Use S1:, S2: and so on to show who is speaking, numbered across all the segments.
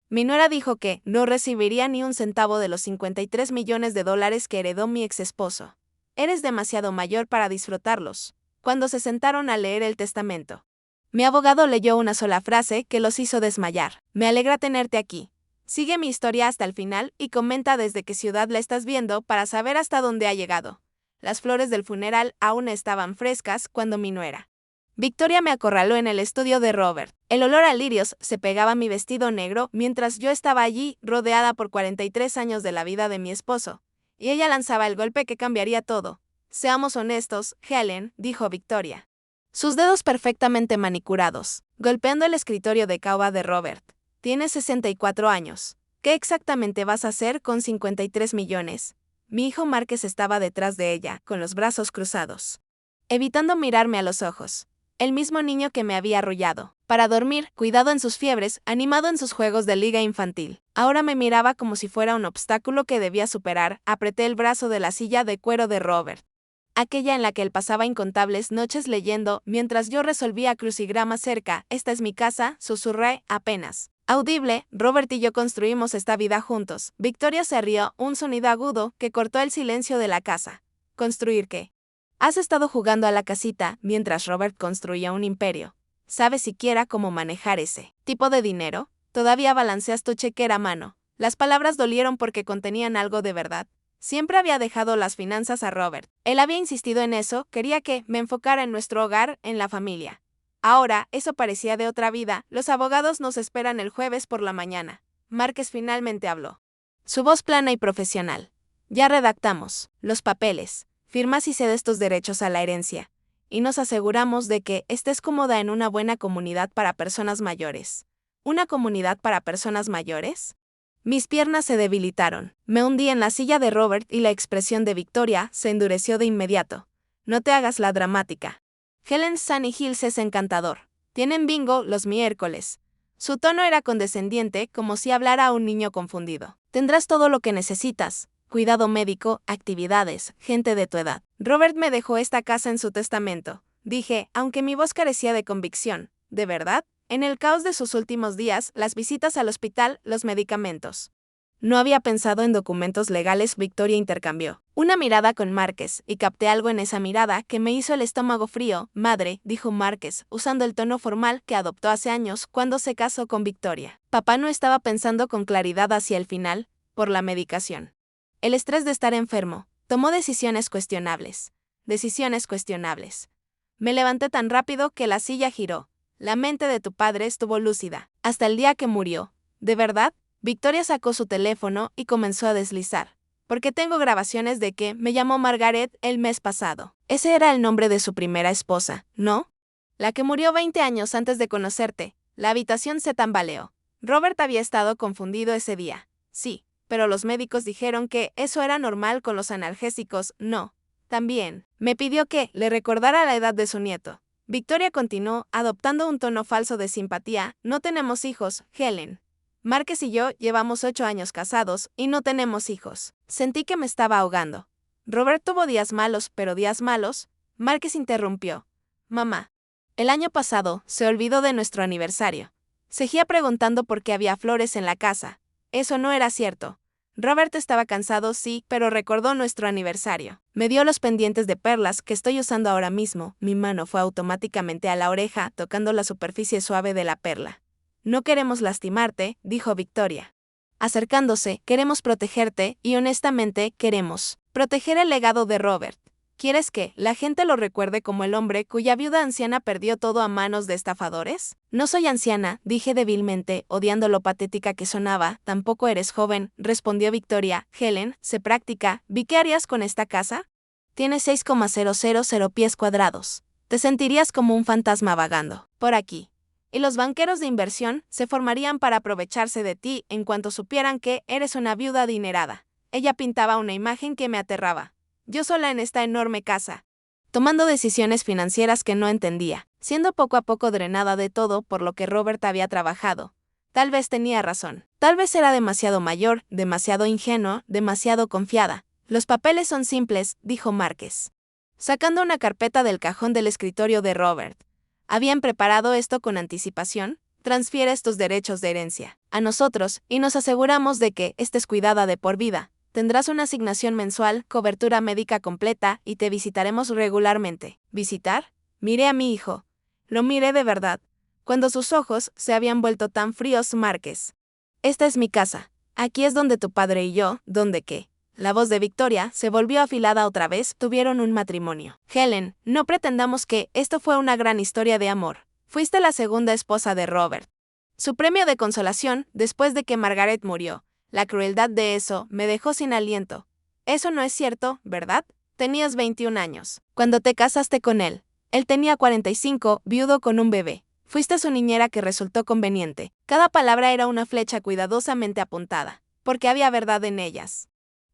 S1: Mi nuera dijo que no recibiría ni un centavo de los 53 millones de dólares que heredó mi ex esposo. Eres demasiado mayor para disfrutarlos. Cuando se sentaron a leer el testamento, mi abogado leyó una sola frase que los hizo desmayar. Me alegra tenerte aquí. Sigue mi historia hasta el final y comenta desde qué ciudad la estás viendo para saber hasta dónde ha llegado. Las flores del funeral aún estaban frescas cuando mi nuera Victoria me acorraló en el estudio de Robert. El olor a lirios se pegaba a mi vestido negro mientras yo estaba allí, rodeada por 43 años de la vida de mi esposo. Y ella lanzaba el golpe que cambiaría todo. Seamos honestos, Helen, dijo Victoria. Sus dedos perfectamente manicurados, golpeando el escritorio de caoba de Robert. Tienes 64 años. ¿Qué exactamente vas a hacer con 53 millones? Mi hijo Márquez estaba detrás de ella, con los brazos cruzados, evitando mirarme a los ojos. El mismo niño que me había arrullado. Para dormir, cuidado en sus fiebres, animado en sus juegos de liga infantil. Ahora me miraba como si fuera un obstáculo que debía superar. Apreté el brazo de la silla de cuero de Robert, aquella en la que él pasaba incontables noches leyendo, mientras yo resolvía crucigramas cerca. Esta es mi casa, susurré, apenas audible. Robert y yo construimos esta vida juntos. Victoria se rió, un sonido agudo que cortó el silencio de la casa. ¿Construir qué? Has estado jugando a la casita mientras Robert construía un imperio. ¿Sabes siquiera cómo manejar ese tipo de dinero? Todavía balanceas tu chequera a mano. Las palabras dolieron porque contenían algo de verdad. Siempre había dejado las finanzas a Robert. Él había insistido en eso, quería que me enfocara en nuestro hogar, en la familia. Ahora, eso parecía de otra vida. Los abogados nos esperan el jueves por la mañana. Márquez finalmente habló. Su voz plana y profesional. Ya redactamos los papeles. Firmas y cedes tus derechos a la herencia. Y nos aseguramos de que estés cómoda en una buena comunidad para personas mayores. ¿Una comunidad para personas mayores? Mis piernas se debilitaron. Me hundí en la silla de Robert y la expresión de Victoria se endureció de inmediato. No te hagas la dramática. Helen Sunny Hills es encantador. Tienen bingo los miércoles. Su tono era condescendiente, como si hablara a un niño confundido. Tendrás todo lo que necesitas. Cuidado médico, actividades, gente de tu edad. Robert me dejó esta casa en su testamento, dije, aunque mi voz carecía de convicción. ¿De verdad? En el caos de sus últimos días, las visitas al hospital, los medicamentos. No había pensado en documentos legales. Victoria intercambió una mirada con Márquez, y capté algo en esa mirada que me hizo el estómago frío. Madre, dijo Márquez, usando el tono formal que adoptó hace años cuando se casó con Victoria. Papá no estaba pensando con claridad hacia el final, por la medicación. El estrés de estar enfermo. Tomó decisiones cuestionables. Decisiones cuestionables. Me levanté tan rápido que la silla giró. La mente de tu padre estuvo lúcida. Hasta el día que murió. ¿De verdad? Victoria sacó su teléfono y comenzó a deslizar. Porque tengo grabaciones de que me llamó Margaret el mes pasado. Ese era el nombre de su primera esposa, ¿no? La que murió 20 años antes de conocerte. La habitación se tambaleó. Robert había estado confundido ese día. Sí. Pero los médicos dijeron que eso era normal con los analgésicos. No. También, me pidió que le recordara la edad de su nieto. Victoria continuó, adoptando un tono falso de simpatía. No tenemos hijos, Helen. Márquez y yo llevamos 8 años casados y no tenemos hijos. Sentí que me estaba ahogando. Robert tuvo días malos, pero días malos. Márquez interrumpió. Mamá. El año pasado se olvidó de nuestro aniversario. Seguía preguntando por qué había flores en la casa. Eso no era cierto. Robert estaba cansado, sí, pero recordó nuestro aniversario. Me dio los pendientes de perlas que estoy usando ahora mismo. Mi mano fue automáticamente a la oreja, tocando la superficie suave de la perla. No queremos lastimarte, dijo Victoria. Acercándose, queremos protegerte y honestamente queremos proteger el legado de Robert. ¿Quieres que la gente lo recuerde como el hombre cuya viuda anciana perdió todo a manos de estafadores? No soy anciana, dije débilmente, odiando lo patética que sonaba. Tampoco eres joven, respondió Victoria. Helen, sé práctica. ¿Vi qué harías con esta casa? Tienes 6,000 pies cuadrados. Te sentirías como un fantasma vagando por aquí. Y los banqueros de inversión se formarían para aprovecharse de ti en cuanto supieran que eres una viuda adinerada. Ella pintaba una imagen que me aterraba. Yo sola en esta enorme casa, tomando decisiones financieras que no entendía, siendo poco a poco drenada de todo por lo que Robert había trabajado. Tal vez tenía razón. Tal vez era demasiado mayor, demasiado ingenua, demasiado confiada. Los papeles son simples, dijo Márquez, sacando una carpeta del cajón del escritorio de Robert. ¿Habían preparado esto con anticipación? Transfieres tus derechos de herencia. a nosotros y nos aseguramos de que estés cuidada de por vida. Tendrás una asignación mensual, cobertura médica completa y te visitaremos regularmente. ¿Visitar? Miré a mi hijo. Lo miré de verdad. Cuando sus ojos se habían vuelto tan fríos, Márquez. Esta es mi casa. Aquí es donde tu padre y yo, ¿dónde qué? La voz de Victoria se volvió afilada otra vez, tuvieron un matrimonio. Helen, no pretendamos que esto fue una gran historia de amor. Fuiste la segunda esposa de Robert. Su premio de consolación, después de que Margaret murió. La crueldad de eso me dejó sin aliento. Eso no es cierto, ¿verdad? Tenías 21 años. Cuando te casaste con él. Él tenía 45, viudo con un bebé. Fuiste su niñera que resultó conveniente. Cada palabra era una flecha cuidadosamente apuntada, porque había verdad en ellas.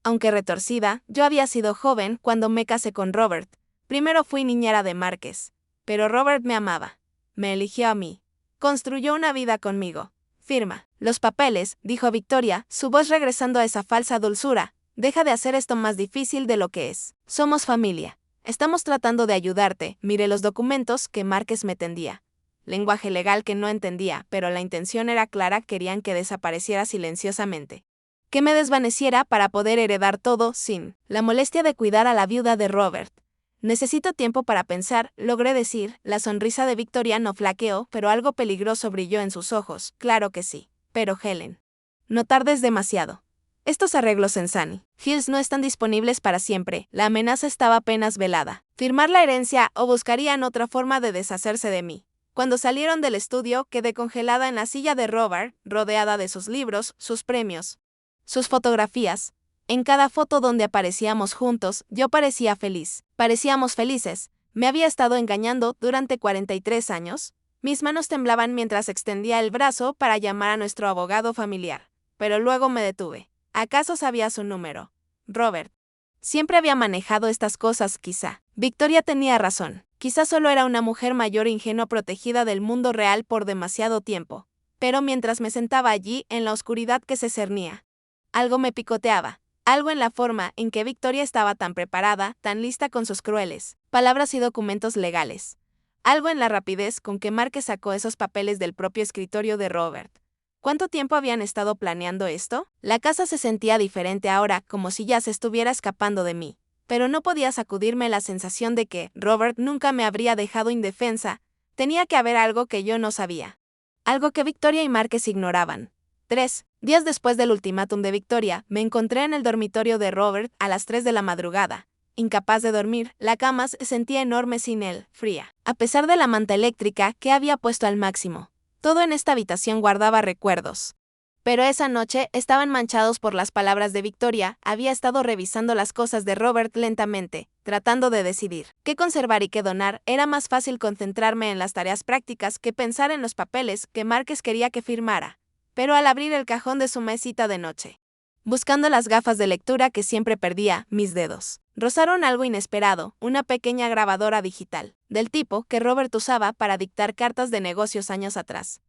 S1: Aunque retorcida, yo había sido joven cuando me casé con Robert. Primero fui niñera de Márquez. Pero Robert me amaba. Me eligió a mí. Construyó una vida conmigo. Firma. Los papeles, dijo Victoria, su voz regresando a esa falsa dulzura. Deja de hacer esto más difícil de lo que es. Somos familia. Estamos tratando de ayudarte. Miré los documentos que Márquez me tendía. Lenguaje legal que no entendía, pero la intención era clara, querían que desapareciera silenciosamente. Que me desvaneciera para poder heredar todo sin la molestia de cuidar a la viuda de Robert. Necesito tiempo para pensar, logré decir. La sonrisa de Victoria no flaqueó, pero algo peligroso brilló en sus ojos. Claro que sí. Pero Helen. No tardes demasiado. Estos arreglos en Sunny Hills no están disponibles para siempre. La amenaza estaba apenas velada. Firmar la herencia o buscarían otra forma de deshacerse de mí. Cuando salieron del estudio, quedé congelada en la silla de Robert, rodeada de sus libros, sus premios, sus fotografías. En cada foto donde aparecíamos juntos, yo parecía feliz. Parecíamos felices. ¿Me había estado engañando durante 43 años? Mis manos temblaban mientras extendía el brazo para llamar a nuestro abogado familiar. Pero luego me detuve. ¿Acaso sabía su número? Robert. Siempre había manejado estas cosas, quizá. Victoria tenía razón. Quizá solo era una mujer mayor ingenua protegida del mundo real por demasiado tiempo. Pero mientras me sentaba allí, en la oscuridad que se cernía, algo me picoteaba. Algo en la forma en que Victoria estaba tan preparada, tan lista con sus crueles palabras y documentos legales. Algo en la rapidez con que Márquez sacó esos papeles del propio escritorio de Robert. ¿Cuánto tiempo habían estado planeando esto? La casa se sentía diferente ahora, como si ya se estuviera escapando de mí. Pero no podía sacudirme la sensación de que Robert nunca me habría dejado indefensa. Tenía que haber algo que yo no sabía. Algo que Victoria y Márquez ignoraban. 3 días después del ultimátum de Victoria, me encontré en el dormitorio de Robert a las 3 de la madrugada. Incapaz de dormir, la cama se sentía enorme sin él, fría. A pesar de la manta eléctrica que había puesto al máximo, todo en esta habitación guardaba recuerdos. Pero esa noche estaban manchados por las palabras de Victoria. Había estado revisando las cosas de Robert lentamente, tratando de decidir qué conservar y qué donar. Era más fácil concentrarme en las tareas prácticas que pensar en los papeles que Márquez quería que firmara. Pero al abrir el cajón de su mesita de noche, buscando las gafas de lectura que siempre perdía, mis dedos rozaron algo inesperado, una pequeña grabadora digital, del tipo que Robert usaba para dictar cartas de negocios años atrás.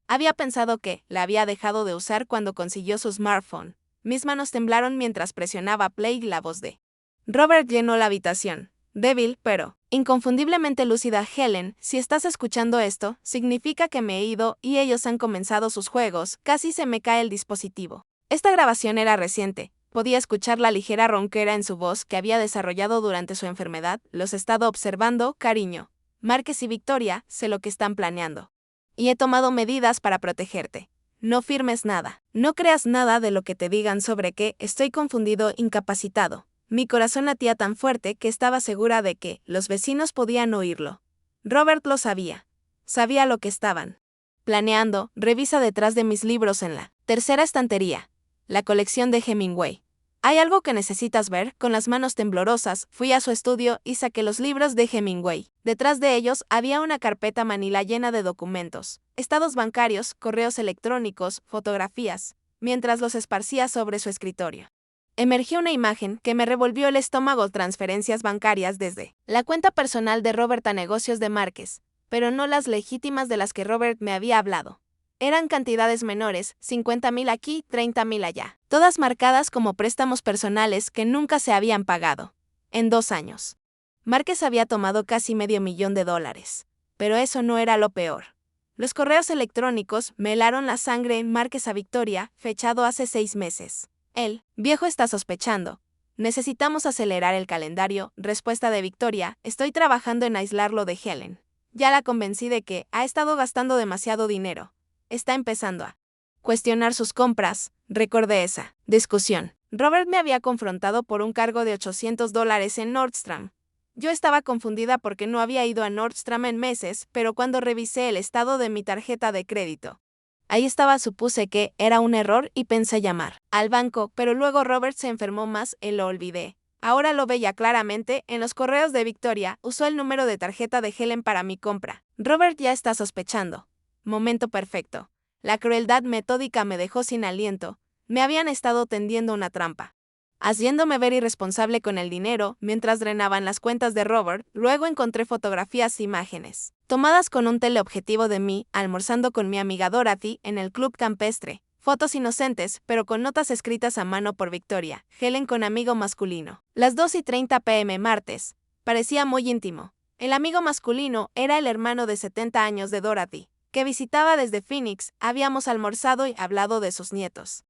S1: Había pensado que la había dejado de usar cuando consiguió su smartphone. Mis manos temblaron mientras presionaba play y la voz de Robert llenó la habitación. Débil, pero inconfundiblemente lúcida. Helen, si estás escuchando esto, significa que me he ido y ellos han comenzado sus juegos. Casi se me cae el dispositivo. Esta grabación era reciente. Podía escuchar la ligera ronquera en su voz que había desarrollado durante su enfermedad. Los he estado observando, cariño. Márquez y Victoria, sé lo que están planeando. Y he tomado medidas para protegerte. No firmes nada. No creas nada de lo que te digan sobre que estoy confundido, incapacitado. Mi corazón latía tan fuerte que estaba segura de que los vecinos podían oírlo. Robert lo sabía. Sabía lo que estaban planeando. Revisa detrás de mis libros en la tercera estantería. La colección de Hemingway. ¿Hay algo que necesitas ver? Con las manos temblorosas, fui a su estudio y saqué los libros de Hemingway. Detrás de ellos había una carpeta manila llena de documentos, estados bancarios, correos electrónicos, fotografías, mientras los esparcía sobre su escritorio. Emergió una imagen que me revolvió el estómago: transferencias bancarias desde la cuenta personal de Robert a negocios de Márquez, pero no las legítimas de las que Robert me había hablado. Eran cantidades menores, 50,000 aquí, 30,000 allá, todas marcadas como préstamos personales que nunca se habían pagado. En 2 años. Márquez había tomado casi $500,000. Pero eso no era lo peor. Los correos electrónicos me helaron la sangre en Márquez a Victoria, fechado hace 6 meses. El viejo está sospechando. Necesitamos acelerar el calendario. Respuesta de Victoria: estoy trabajando en aislarlo de Helen. Ya la convencí de que ha estado gastando demasiado dinero. Está empezando a cuestionar sus compras. Recordé esa discusión. Robert me había confrontado por un cargo de $800 en Nordstrom. Yo estaba confundida porque no había ido a Nordstrom en meses, pero cuando revisé el estado de mi tarjeta de crédito, ahí estaba, supuse que era un error y pensé llamar al banco, pero luego Robert se enfermó más y lo olvidé. Ahora lo veía claramente, en los correos de Victoria, usó el número de tarjeta de Helen para mi compra. Robert ya está sospechando. Momento perfecto. La crueldad metódica me dejó sin aliento. Me habían estado tendiendo una trampa, haciéndome ver irresponsable con el dinero mientras drenaban las cuentas de Robert. Luego encontré fotografías e imágenes, tomadas con un teleobjetivo de mí, almorzando con mi amiga Dorothy en el club campestre. Fotos inocentes, pero con notas escritas a mano por Victoria. Helen con amigo masculino. Las 2:30 p.m. martes. Parecía muy íntimo. El amigo masculino era el hermano de 70 años de Dorothy, que visitaba desde Phoenix. Habíamos almorzado y hablado de sus nietos.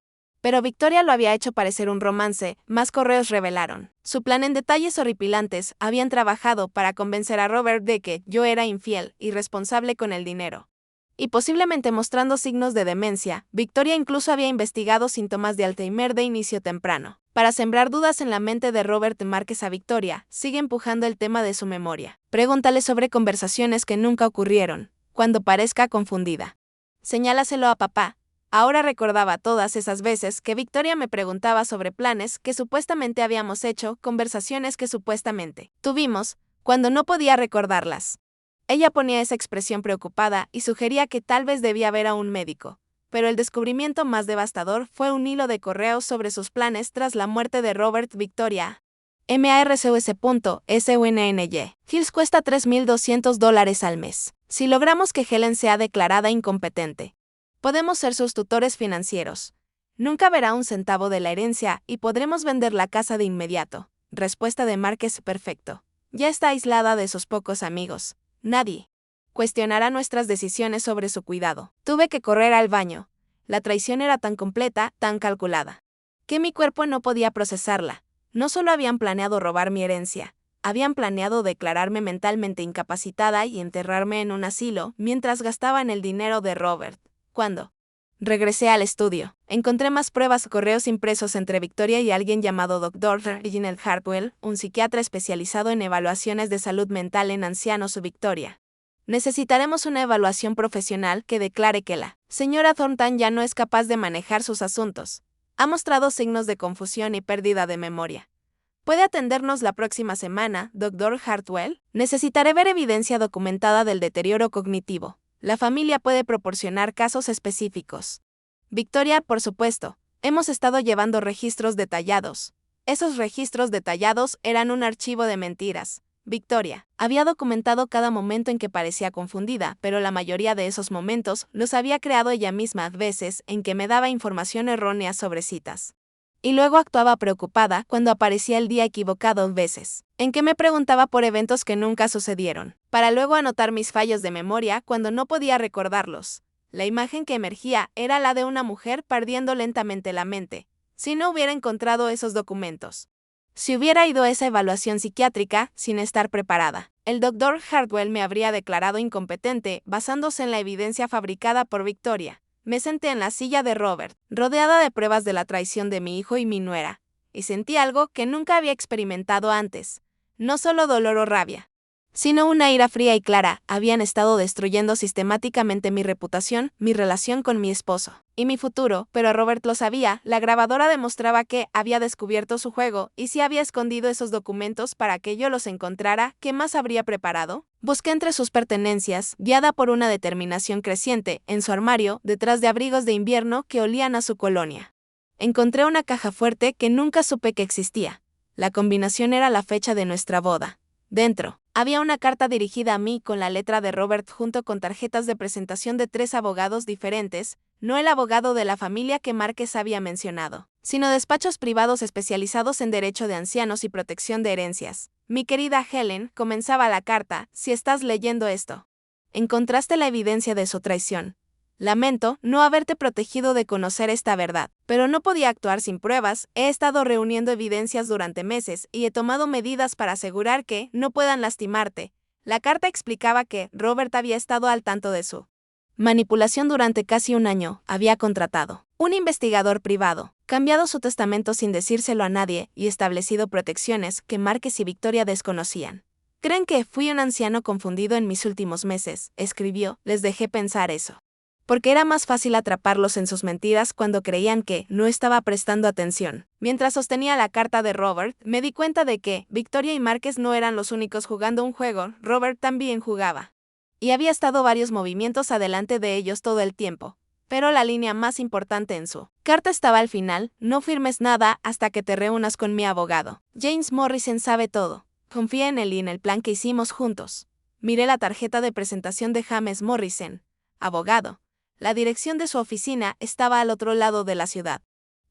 S1: Pero Victoria lo había hecho parecer un romance. Más correos revelaron su plan en detalles horripilantes. Habían trabajado para convencer a Robert de que yo era infiel, irresponsable con el dinero, y posiblemente mostrando signos de demencia. Victoria incluso había investigado síntomas de Alzheimer de inicio temprano. Para sembrar dudas en la mente de Robert Márquez a Victoria, sigue empujando el tema de su memoria. Pregúntale sobre conversaciones que nunca ocurrieron. Cuando parezca confundida, señálaselo a papá. Ahora recordaba todas esas veces que Victoria me preguntaba sobre planes que supuestamente habíamos hecho, conversaciones que supuestamente tuvimos, cuando no podía recordarlas. Ella ponía esa expresión preocupada y sugería que tal vez debía ver a un médico. Pero el descubrimiento más devastador fue un hilo de correos sobre sus planes tras la muerte de Robert. Victoria. MARCUS.SUNNY. Hills cuesta $3,200 al mes. Si logramos que Helen sea declarada incompetente, podemos ser sus tutores financieros. Nunca verá un centavo de la herencia y podremos vender la casa de inmediato. Respuesta de Márquez: perfecto. Ya está aislada de sus pocos amigos. Nadie cuestionará nuestras decisiones sobre su cuidado. Tuve que correr al baño. La traición era tan completa, tan calculada, que mi cuerpo no podía procesarla. No solo habían planeado robar mi herencia, habían planeado declararme mentalmente incapacitada y enterrarme en un asilo mientras gastaban el dinero de Robert. Cuando regresé al estudio, encontré más pruebas: correos impresos entre Victoria y alguien llamado Dr. Reginald Hartwell, un psiquiatra especializado en evaluaciones de salud mental en ancianos. Victoria. Necesitaremos una evaluación profesional que declare que la señora Thornton ya no es capaz de manejar sus asuntos. Ha mostrado signos de confusión y pérdida de memoria. ¿Puede atendernos la próxima semana, Dr. Hartwell? Necesitaré ver evidencia documentada del deterioro cognitivo. La familia puede proporcionar casos específicos. Victoria: por supuesto. Hemos estado llevando registros detallados. Esos registros detallados eran un archivo de mentiras. Victoria había documentado cada momento en que parecía confundida, pero la mayoría de esos momentos los había creado ella misma. Veces en que me daba información errónea sobre citas, y luego actuaba preocupada cuando aparecía el día equivocado. Veces en que me preguntaba por eventos que nunca sucedieron, para luego anotar mis fallos de memoria cuando no podía recordarlos. La imagen que emergía era la de una mujer perdiendo lentamente la mente. Si no hubiera encontrado esos documentos, si hubiera ido a esa evaluación psiquiátrica sin estar preparada, el Dr. Hartwell me habría declarado incompetente basándose en la evidencia fabricada por Victoria. Me senté en la silla de Robert, rodeada de pruebas de la traición de mi hijo y mi nuera, y sentí algo que nunca había experimentado antes. No solo dolor o rabia, sino una ira fría y clara. Habían estado destruyendo sistemáticamente mi reputación, mi relación con mi esposo y mi futuro, pero Robert lo sabía. La grabadora demostraba que había descubierto su juego, y si había escondido esos documentos para que yo los encontrara, ¿qué más habría preparado? Busqué entre sus pertenencias, guiada por una determinación creciente, en su armario, detrás de abrigos de invierno que olían a su colonia. Encontré una caja fuerte que nunca supe que existía. La combinación era la fecha de nuestra boda. Dentro había una carta dirigida a mí con la letra de Robert junto con tarjetas de presentación de 3 abogados diferentes, no el abogado de la familia que Márquez había mencionado, sino despachos privados especializados en derecho de ancianos y protección de herencias. Mi querida Helen, comenzaba la carta, si estás leyendo esto, Encontraste la evidencia de su traición. Lamento no haberte protegido de conocer esta verdad, pero no podía actuar sin pruebas. He estado reuniendo evidencias durante meses y he tomado medidas para asegurar que no puedan lastimarte. La carta explicaba que Robert había estado al tanto de su manipulación durante casi un año, había contratado un investigador privado, cambiado su testamento sin decírselo a nadie y establecido protecciones que Márquez y Victoria desconocían. Creen que fui un anciano confundido en mis últimos meses, escribió, les dejé pensar eso. Porque era más fácil atraparlos en sus mentiras cuando creían que no estaba prestando atención. Mientras sostenía la carta de Robert, me di cuenta de que Victoria y Márquez no eran los únicos jugando un juego, Robert también jugaba. Y había estado varios movimientos adelante de ellos todo el tiempo. Pero la línea más importante en su carta estaba al final: no firmes nada hasta que te reúnas con mi abogado. James Morrison sabe todo. Confía en él y en el plan que hicimos juntos. Miré la tarjeta de presentación de James Morrison, abogado. La dirección de su oficina estaba al otro lado de la ciudad,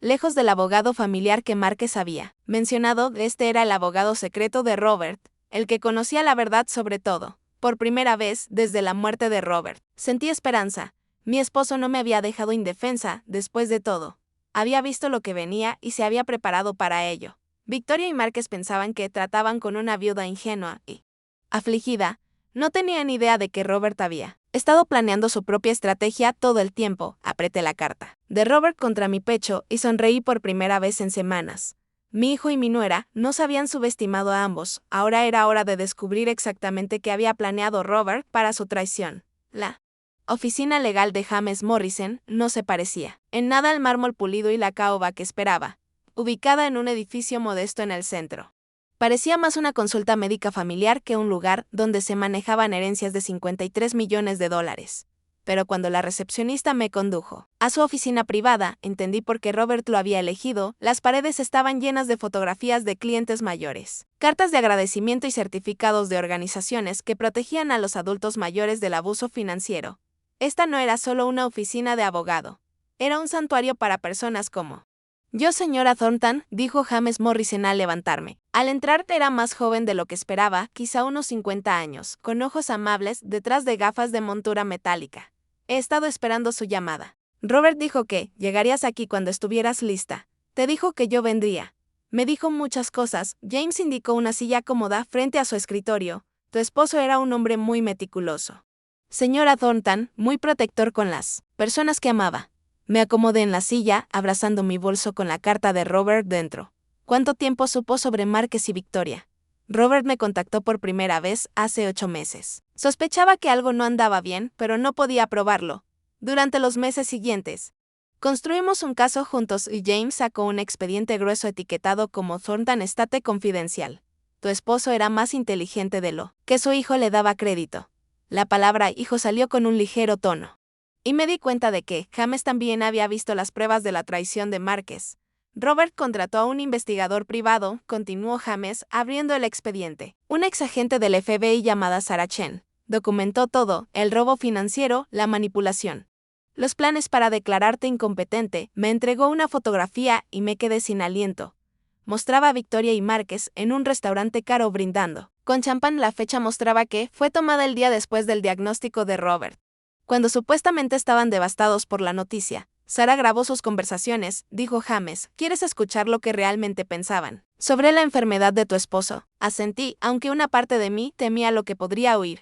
S1: lejos del abogado familiar que Márquez había mencionado. Este era el abogado secreto de Robert, el que conocía la verdad sobre todo. Por primera vez desde la muerte de Robert, sentí esperanza. Mi esposo no me había dejado indefensa, después de todo. Había visto lo que venía y se había preparado para ello. Victoria y Márquez pensaban que trataban con una viuda ingenua y afligida. No tenían idea de que Robert había estado planeando su propia estrategia todo el tiempo. Apreté la carta de Robert contra mi pecho y sonreí por primera vez en semanas. Mi hijo y mi nuera no se habían subestimado a ambos. Ahora era hora de descubrir exactamente qué había planeado Robert para su traición. La oficina legal de James Morrison no se parecía en nada al mármol pulido y la caoba que esperaba, ubicada en un edificio modesto en el centro. Parecía más una consulta médica familiar que un lugar donde se manejaban herencias de 53 millones de dólares. Pero cuando la recepcionista me condujo a su oficina privada, entendí por qué Robert lo había elegido. Las paredes estaban llenas de fotografías de clientes mayores, cartas de agradecimiento y certificados de organizaciones que protegían a los adultos mayores del abuso financiero. Esta no era solo una oficina de abogado, era un santuario para personas como yo. Señora Thornton, dijo James Morrison al levantarme. Al entrar era más joven de lo que esperaba, quizá unos 50 años, con ojos amables detrás de gafas de montura metálica. He estado esperando su llamada. Robert dijo que llegarías aquí cuando estuvieras lista. Te dijo que yo vendría. Me dijo muchas cosas. James indicó una silla cómoda frente a su escritorio. Tu esposo era un hombre muy meticuloso. Señora Thornton, muy protector con las personas que amaba. Me acomodé en la silla, abrazando mi bolso con la carta de Robert dentro. ¿Cuánto tiempo supo sobre Márquez y Victoria? Robert me contactó por primera vez hace 8 meses. Sospechaba que algo no andaba bien, pero no podía probarlo. Durante los meses siguientes, construimos un caso juntos y James sacó un expediente grueso etiquetado como Thornton Estate Confidencial. Tu esposo era más inteligente de lo que su hijo le daba crédito. La palabra hijo salió con un ligero tono. Y me di cuenta de que James también había visto las pruebas de la traición de Márquez. Robert contrató a un investigador privado, continuó James, abriendo el expediente. Una exagente del FBI llamada Sarah Chen documentó todo: el robo financiero, la manipulación, los planes para declararte incompetente. Me entregó una fotografía y me quedé sin aliento. Mostraba a Victoria y Márquez en un restaurante caro brindando con champán. La fecha mostraba que fue tomada el día después del diagnóstico de Robert. Cuando supuestamente estaban devastados por la noticia, Sarah grabó sus conversaciones, dijo James. ¿Quieres escuchar lo que realmente pensaban sobre la enfermedad de tu esposo? Asentí, aunque una parte de mí temía lo que podría oír.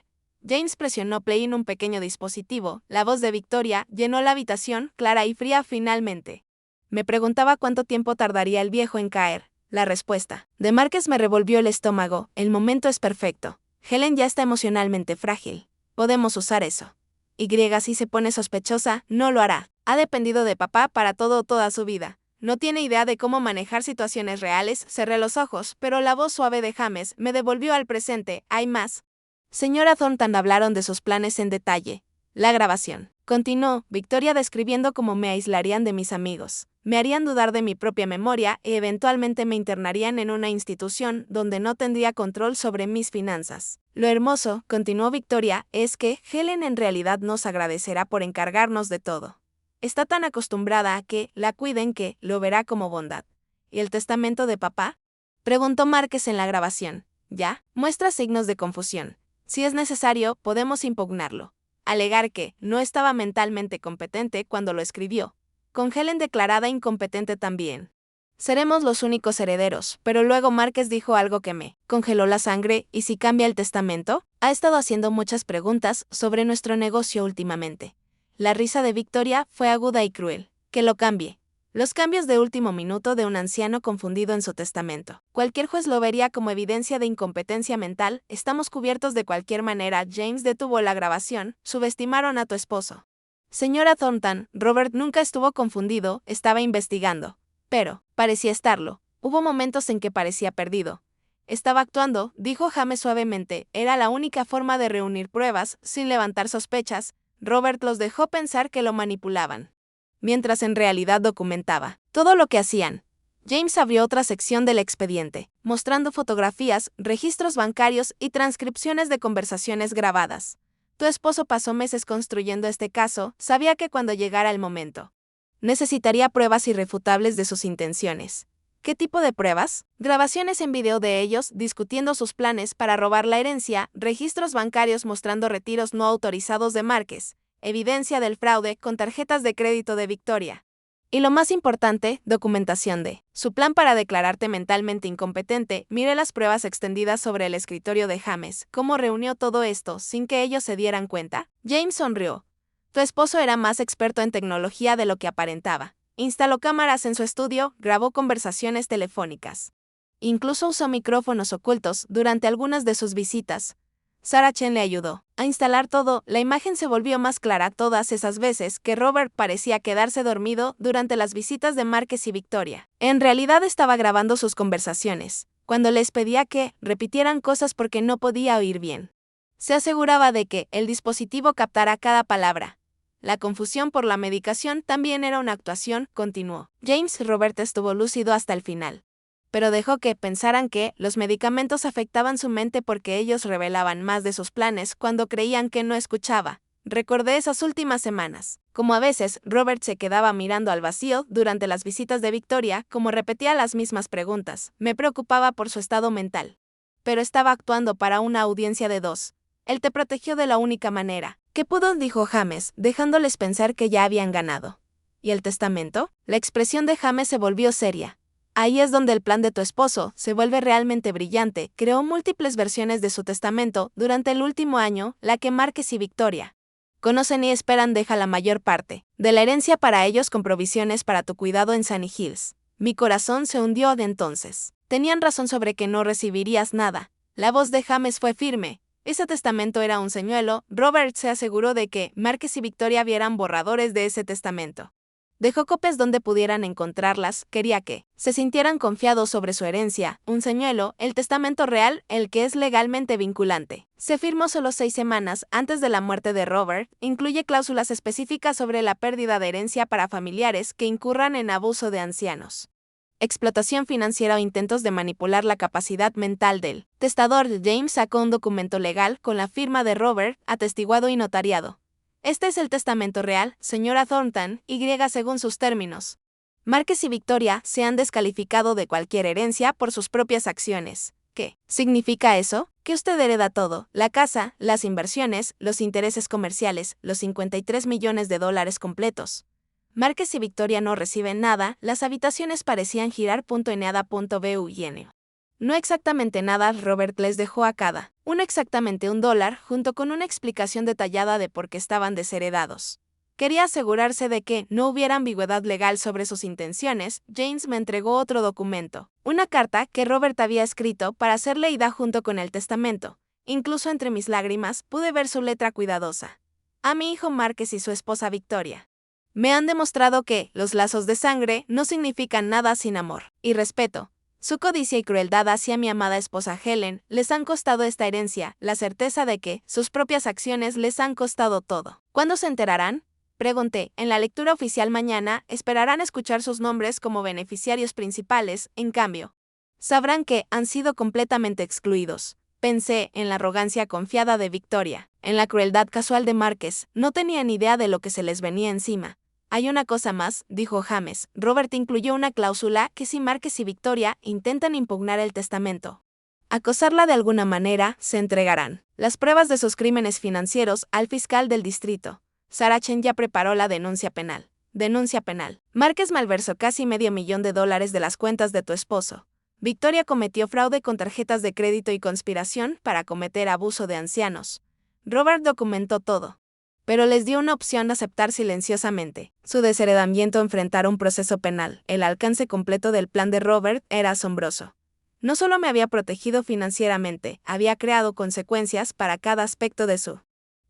S1: James presionó play en un pequeño dispositivo. La voz de Victoria llenó la habitación, clara y fría finalmente. Me preguntaba cuánto tiempo tardaría el viejo en caer. La respuesta de Márquez me revolvió el estómago. El momento es perfecto. Helen ya está emocionalmente frágil. Podemos usar eso. Y si se pone sospechosa, no lo hará. Ha dependido de papá para todo toda su vida. No tiene idea de cómo manejar situaciones reales. Cerré los ojos, pero la voz suave de James me devolvió al presente. Hay más. Señora Thornton, hablaron de sus planes en detalle. La grabación continuó, Victoria describiendo cómo me aislarían de mis amigos, me harían dudar de mi propia memoria y eventualmente me internarían en una institución donde no tendría control sobre mis finanzas. Lo hermoso, continuó Victoria, es que Helen en realidad nos agradecerá por encargarnos de todo. Está tan acostumbrada a que la cuiden que lo verá como bondad. ¿Y el testamento de papá?, preguntó Márquez en la grabación. Ya, muestra signos de confusión. Si es necesario, podemos impugnarlo. Alegar que no estaba mentalmente competente cuando lo escribió. Con Helen declarada incompetente también. Seremos los únicos herederos, pero luego Márquez dijo algo que me congeló la sangre. ¿Y si cambia el testamento? Ha estado haciendo muchas preguntas sobre nuestro negocio últimamente. La risa de Victoria fue aguda y cruel. Que lo cambie. Los cambios de último minuto de un anciano confundido en su testamento. Cualquier juez lo vería como evidencia de incompetencia mental. Estamos cubiertos de cualquier manera. James detuvo la grabación. Subestimaron a tu esposo. Señora Thornton, Robert nunca estuvo confundido, estaba investigando. Pero, parecía estarlo. Hubo momentos en que parecía perdido. Estaba actuando, dijo James suavemente. Era la única forma de reunir pruebas, sin levantar sospechas. Robert los dejó pensar que lo manipulaban, mientras en realidad documentaba todo lo que hacían. James abrió otra sección del expediente, mostrando fotografías, registros bancarios y transcripciones de conversaciones grabadas. Tu esposo pasó meses construyendo este caso, sabía que cuando llegara el momento, necesitaría pruebas irrefutables de sus intenciones. ¿Qué tipo de pruebas? Grabaciones en video de ellos discutiendo sus planes para robar la herencia, registros bancarios mostrando retiros no autorizados de Márquez, evidencia del fraude con tarjetas de crédito de Victoria. Y lo más importante, documentación de su plan para declararte mentalmente incompetente. Mire las pruebas extendidas sobre el escritorio de James. ¿Cómo reunió todo esto sin que ellos se dieran cuenta? James sonrió. Tu esposo era más experto en tecnología de lo que aparentaba. Instaló cámaras en su estudio, grabó conversaciones telefónicas. Incluso usó micrófonos ocultos durante algunas de sus visitas. Sarah Chen le ayudó a instalar todo. La imagen se volvió más clara todas esas veces que Robert parecía quedarse dormido durante las visitas de Márquez y Victoria. En realidad estaba grabando sus conversaciones, cuando les pedía que repitieran cosas porque no podía oír bien. Se aseguraba de que el dispositivo captara cada palabra. La confusión por la medicación también era una actuación, continuó. James Robert estuvo lúcido hasta el final, pero dejó que pensaran que los medicamentos afectaban su mente porque ellos revelaban más de sus planes cuando creían que no escuchaba. Recordé esas últimas semanas, como a veces Robert se quedaba mirando al vacío durante las visitas de Victoria, como repetía las mismas preguntas. Me preocupaba por su estado mental. Pero estaba actuando para una audiencia de 2. Él te protegió de la única manera que pudo, dijo James, dejándoles pensar que ya habían ganado. ¿Y el testamento? La expresión de James se volvió seria. Ahí es donde el plan de tu esposo se vuelve realmente brillante. Creó múltiples versiones de su testamento durante el último año, la que Márquez y Victoria conocen y esperan deja la mayor parte de la herencia para ellos con provisiones para tu cuidado en Sunny Hills. Mi corazón se hundió de entonces. Tenían razón sobre que no recibirías nada. La voz de James fue firme. Ese testamento era un señuelo. Robert se aseguró de que Márquez y Victoria vieran borradores de ese testamento. Dejó copias donde pudieran encontrarlas. Quería que se sintieran confiados sobre su herencia. Un señuelo, el testamento real, el que es legalmente vinculante. Se firmó solo 6 semanas antes de la muerte de Robert. Incluye cláusulas específicas sobre la pérdida de herencia para familiares que incurran en abuso de ancianos, explotación financiera o intentos de manipular la capacidad mental del testador. James sacó un documento legal con la firma de Robert, atestiguado y notariado. Este es el testamento real, señora Thornton, según sus términos. Márquez y Victoria se han descalificado de cualquier herencia por sus propias acciones. ¿Qué significa eso? Que usted hereda todo: la casa, las inversiones, los intereses comerciales, los $53 millones completos. Márquez y Victoria no reciben nada. Las habitaciones parecían girar. Nada.bu. No exactamente nada. Robert les dejó a cada uno exactamente $1, junto con una explicación detallada de por qué estaban desheredados. Quería asegurarse de que no hubiera ambigüedad legal sobre sus intenciones. James me entregó otro documento, una carta que Robert había escrito para ser leída junto con el testamento. Incluso entre mis lágrimas pude ver su letra cuidadosa. A mi hijo Márquez y su esposa Victoria. Me han demostrado que los lazos de sangre no significan nada sin amor y respeto. Su codicia y crueldad hacia mi amada esposa Helen les han costado esta herencia, la certeza de que sus propias acciones les han costado todo. ¿Cuándo se enterarán? Pregunté. En la lectura oficial mañana esperarán escuchar sus nombres como beneficiarios principales. En cambio, sabrán que han sido completamente excluidos. Pensé en la arrogancia confiada de Victoria, en la crueldad casual de Márquez. No tenían idea de lo que se les venía encima. Hay una cosa más, dijo James. Robert incluyó una cláusula que si Márquez y Victoria intentan impugnar el testamento, acosarla de alguna manera, se entregarán las pruebas de sus crímenes financieros al fiscal del distrito. Sarachen ya preparó la denuncia penal. Denuncia penal. Márquez malversó casi $500,000 de las cuentas de tu esposo. Victoria cometió fraude con tarjetas de crédito y conspiración para cometer abuso de ancianos. Robert documentó todo, pero les dio una opción de aceptar silenciosamente su desheredamiento o enfrentar un proceso penal. El alcance completo del plan de Robert era asombroso. No solo me había protegido financieramente, había creado consecuencias para cada aspecto de su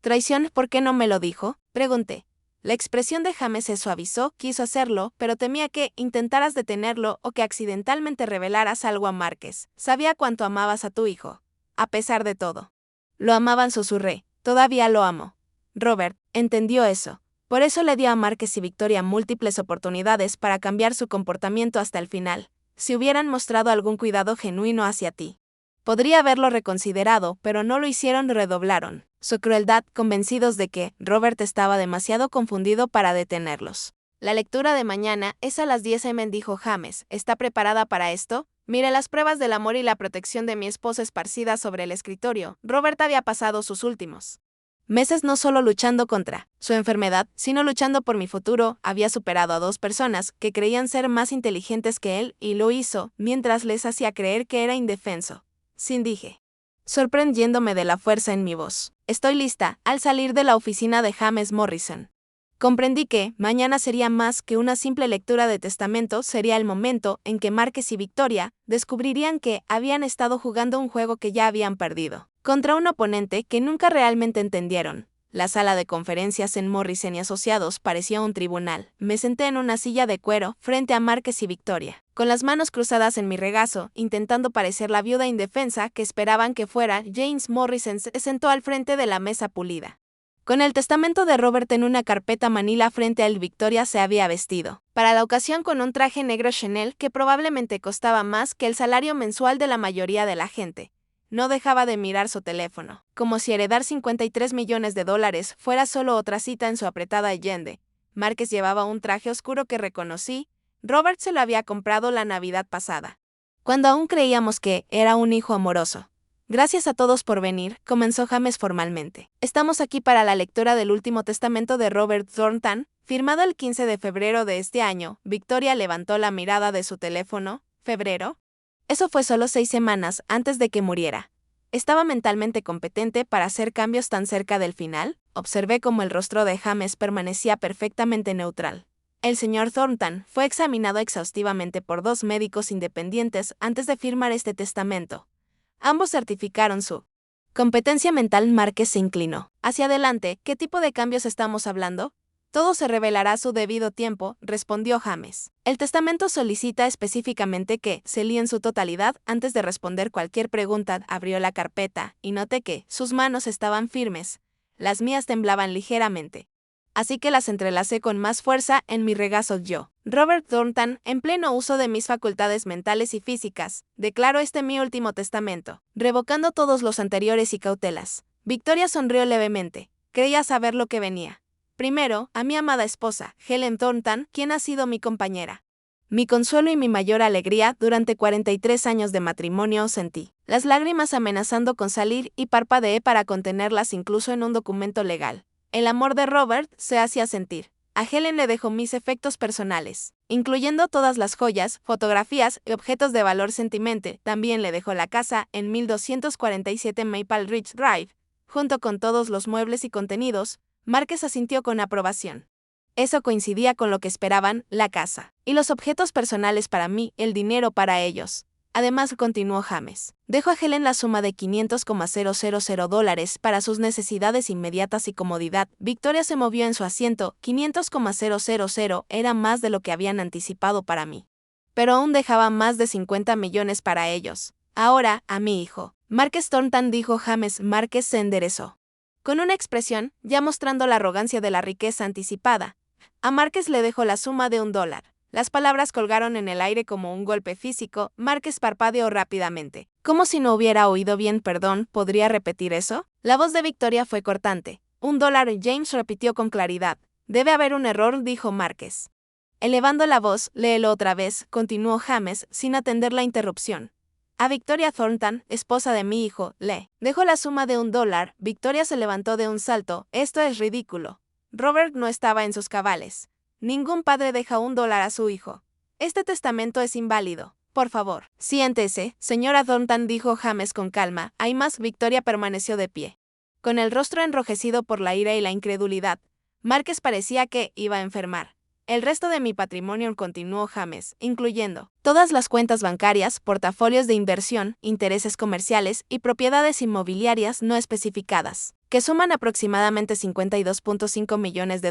S1: traición. ¿Por qué no me lo dijo?, pregunté. La expresión de James se suavizó, quiso hacerlo, pero temía que intentaras detenerlo o que accidentalmente revelaras algo a Márquez. Sabía cuánto amabas a tu hijo. A pesar de todo. Lo amaban, susurré. Todavía lo amo. Robert entendió eso. Por eso le dio a Márquez y Victoria múltiples oportunidades para cambiar su comportamiento hasta el final. Si hubieran mostrado algún cuidado genuino hacia ti, podría haberlo reconsiderado, pero no lo hicieron, redoblaron su crueldad, convencidos de que Robert estaba demasiado confundido para detenerlos. La lectura de mañana es a las 10 m, dijo James. ¿Está preparada para esto? Mire las pruebas del amor y la protección de mi esposo esparcidas sobre el escritorio. Robert había pasado sus últimos meses no solo luchando contra su enfermedad, sino luchando por mi futuro. Había superado a 2 personas que creían ser más inteligentes que él, y lo hizo mientras les hacía creer que era indefenso. Sin dije, sorprendiéndome de la fuerza en mi voz. Estoy lista. Al salir de la oficina de James Morrison, comprendí que mañana sería más que una simple lectura de testamento. Sería el momento en que Márquez y Victoria descubrirían que habían estado jugando un juego que ya habían perdido, contra un oponente que nunca realmente entendieron. La sala de conferencias en Morrison y Asociados parecía un tribunal. Me senté en una silla de cuero frente a Márquez y Victoria, con las manos cruzadas en mi regazo, intentando parecer la viuda indefensa que esperaban que fuera. James Morrison se sentó al frente de la mesa pulida, con el testamento de Robert en una carpeta manila frente a él. Victoria se había vestido para la ocasión con un traje negro Chanel que probablemente costaba más que el salario mensual de la mayoría de la gente. No dejaba de mirar su teléfono, como si heredar $53 millones fuera solo otra cita en su apretada agenda. Márquez llevaba un traje oscuro que reconocí. Robert se lo había comprado la Navidad pasada, cuando aún creíamos que era un hijo amoroso. Gracias a todos por venir, comenzó James formalmente. Estamos aquí para la lectura del último testamento de Robert Thornton, firmado el 15 de febrero de este año. Victoria levantó la mirada de su teléfono. ¿Febrero? Eso fue solo 6 semanas antes de que muriera. ¿Estaba mentalmente competente para hacer cambios tan cerca del final? Observé cómo el rostro de James permanecía perfectamente neutral. El señor Thornton fue examinado exhaustivamente por 2 médicos independientes antes de firmar este testamento. Ambos certificaron su competencia mental. Márquez se inclinó hacia adelante. ¿Qué tipo de cambios estamos hablando? Todo se revelará a su debido tiempo, respondió James. El testamento solicita específicamente que se líe en su totalidad. Antes de responder cualquier pregunta, abrió la carpeta y noté que sus manos estaban firmes. Las mías temblaban ligeramente, así que las entrelacé con más fuerza en mi regazo. Yo, Robert Thornton, en pleno uso de mis facultades mentales y físicas, declaro este mi último testamento, revocando todos los anteriores y cautelas. Victoria sonrió levemente. Creía saber lo que venía. Primero, a mi amada esposa, Helen Thornton, quien ha sido mi compañera, mi consuelo y mi mayor alegría durante 43 años de matrimonio. Sentí las lágrimas amenazando con salir y parpadeé para contenerlas, incluso en un documento legal. El amor de Robert se hacía sentir. A Helen le dejó mis efectos personales, incluyendo todas las joyas, fotografías y objetos de valor sentimental. También le dejó la casa en 1247 Maple Ridge Drive, junto con todos los muebles y contenidos. Márquez asintió con aprobación. Eso coincidía con lo que esperaban: la casa y los objetos personales para mí, el dinero para ellos. Además, continuó James, dejó a Helen la suma de $500,000 para sus necesidades inmediatas y comodidad. Victoria se movió en su asiento. $500,000 era más de lo que habían anticipado para mí, pero aún dejaba más de 50 millones para ellos. Ahora, a mi hijo. Márquez Thornton, dijo James. Márquez se enderezó, con una expresión ya mostrando la arrogancia de la riqueza anticipada. A Márquez le dejó la suma de $1. Las palabras colgaron en el aire como un golpe físico. Márquez parpadeó rápidamente, como si no hubiera oído bien. Perdón, ¿podría repetir eso? La voz de Victoria fue cortante. $1. James repitió con claridad. Debe haber un error, dijo Márquez, elevando la voz. Léelo otra vez, continuó James, sin atender la interrupción. A Victoria Thornton, esposa de mi hijo, le dejó la suma de $1. Victoria se levantó de un salto. Esto es ridículo. Robert no estaba en sus cabales. Ningún padre deja $1 a su hijo. Este testamento es inválido. Por favor, siéntese, señora Thornton, dijo James con calma. Hay más. Victoria permaneció de pie. Con el rostro enrojecido por la ira y la incredulidad, Márquez parecía que iba a enfermar. El resto de mi patrimonio, continuó James, incluyendo todas las cuentas bancarias, portafolios de inversión, intereses comerciales y propiedades inmobiliarias no especificadas, que suman aproximadamente $52.5 millones,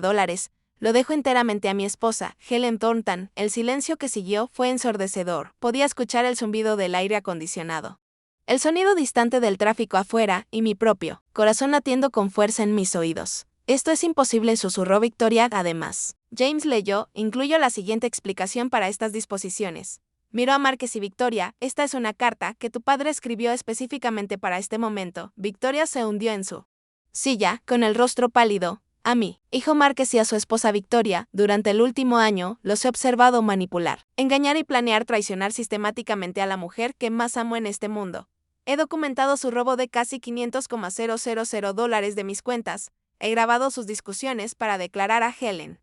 S1: lo dejo enteramente a mi esposa, Helen Thornton. El silencio que siguió fue ensordecedor. Podía escuchar el zumbido del aire acondicionado, el sonido distante del tráfico afuera y mi propio corazón latiendo con fuerza en mis oídos. Esto es imposible, susurró Victoria. Además, James leyó, incluyo la siguiente explicación para estas disposiciones. Miró a Márquez y Victoria. Esta es una carta que tu padre escribió específicamente para este momento. Victoria se hundió en su silla, con el rostro pálido. A mí, hijo Márquez, y a su esposa Victoria, durante el último año, los he observado manipular, engañar y planear traicionar sistemáticamente a la mujer que más amo en este mundo. He documentado su robo de casi $500,000 de mis cuentas. He grabado sus discusiones para declarar a Helen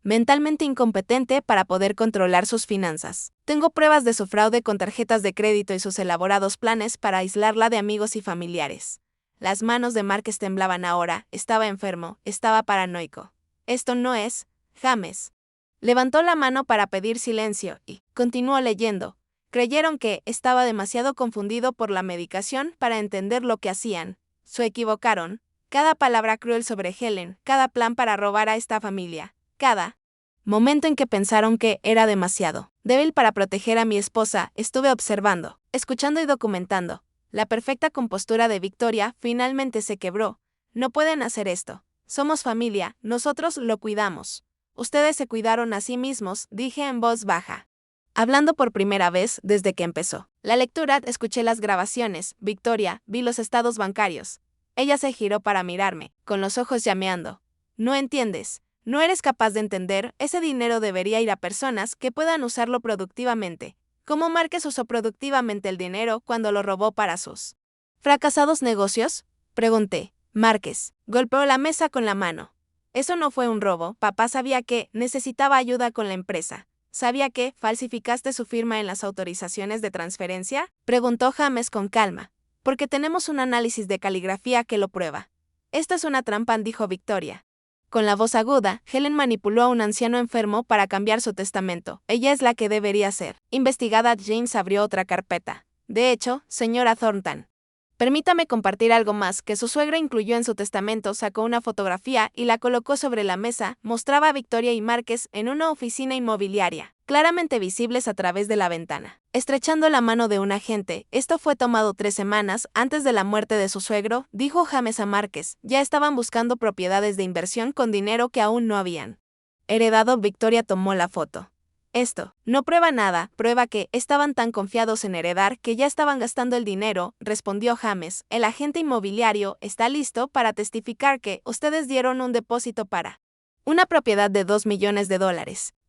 S1: mentalmente incompetente para poder controlar sus finanzas. Tengo pruebas de su fraude con tarjetas de crédito y sus elaborados planes para aislarla de amigos y familiares. Las manos de Márquez temblaban ahora. Estaba enfermo, estaba paranoico. Esto no es, James. Levantó la mano para pedir silencio y continuó leyendo. Creyeron que estaba demasiado confundido por la medicación para entender lo que hacían. Se equivocaron. Cada palabra cruel sobre Helen, cada plan para robar a esta familia, cada momento en que pensaron que era demasiado débil para proteger a mi esposa. Estuve observando, escuchando y documentando. La perfecta compostura de Victoria finalmente se quebró. No pueden hacer esto. Somos familia, nosotros lo cuidamos. Ustedes se cuidaron a sí mismos, dije en voz baja, hablando por primera vez desde que empezó la lectura. Escuché las grabaciones, Victoria, vi los estados bancarios. Ella se giró para mirarme, con los ojos llameando. No entiendes, no eres capaz de entender. Ese dinero debería ir a personas que puedan usarlo productivamente. ¿Cómo Márquez usó productivamente el dinero cuando lo robó para sus fracasados negocios? Pregunté. Márquez golpeó la mesa con la mano. Eso no fue un robo. Papá sabía que necesitaba ayuda con la empresa. ¿Sabía que falsificaste su firma en las autorizaciones de transferencia? Preguntó James con calma. Porque tenemos un análisis de caligrafía que lo prueba. Esto es una trampa, dijo Victoria. Con la voz aguda, Helen manipuló a un anciano enfermo para cambiar su testamento. Ella es la que debería ser investigada. James abrió otra carpeta. De hecho, señora Thornton, permítame compartir algo más que su suegra incluyó en su testamento. Sacó una fotografía y la colocó sobre la mesa. Mostraba a Victoria y Márquez en una oficina inmobiliaria, claramente visibles a través de la ventana, estrechando la mano de un agente. Esto fue tomado 3 semanas antes de la muerte de su suegro, dijo James a Márquez. Ya estaban buscando propiedades de inversión con dinero que aún no habían heredado. Victoria tomó la foto. Esto no prueba nada, prueba que estaban tan confiados en heredar que ya estaban gastando el dinero, respondió James. El agente inmobiliario está listo para testificar que ustedes dieron un depósito para una propiedad de $2 millones,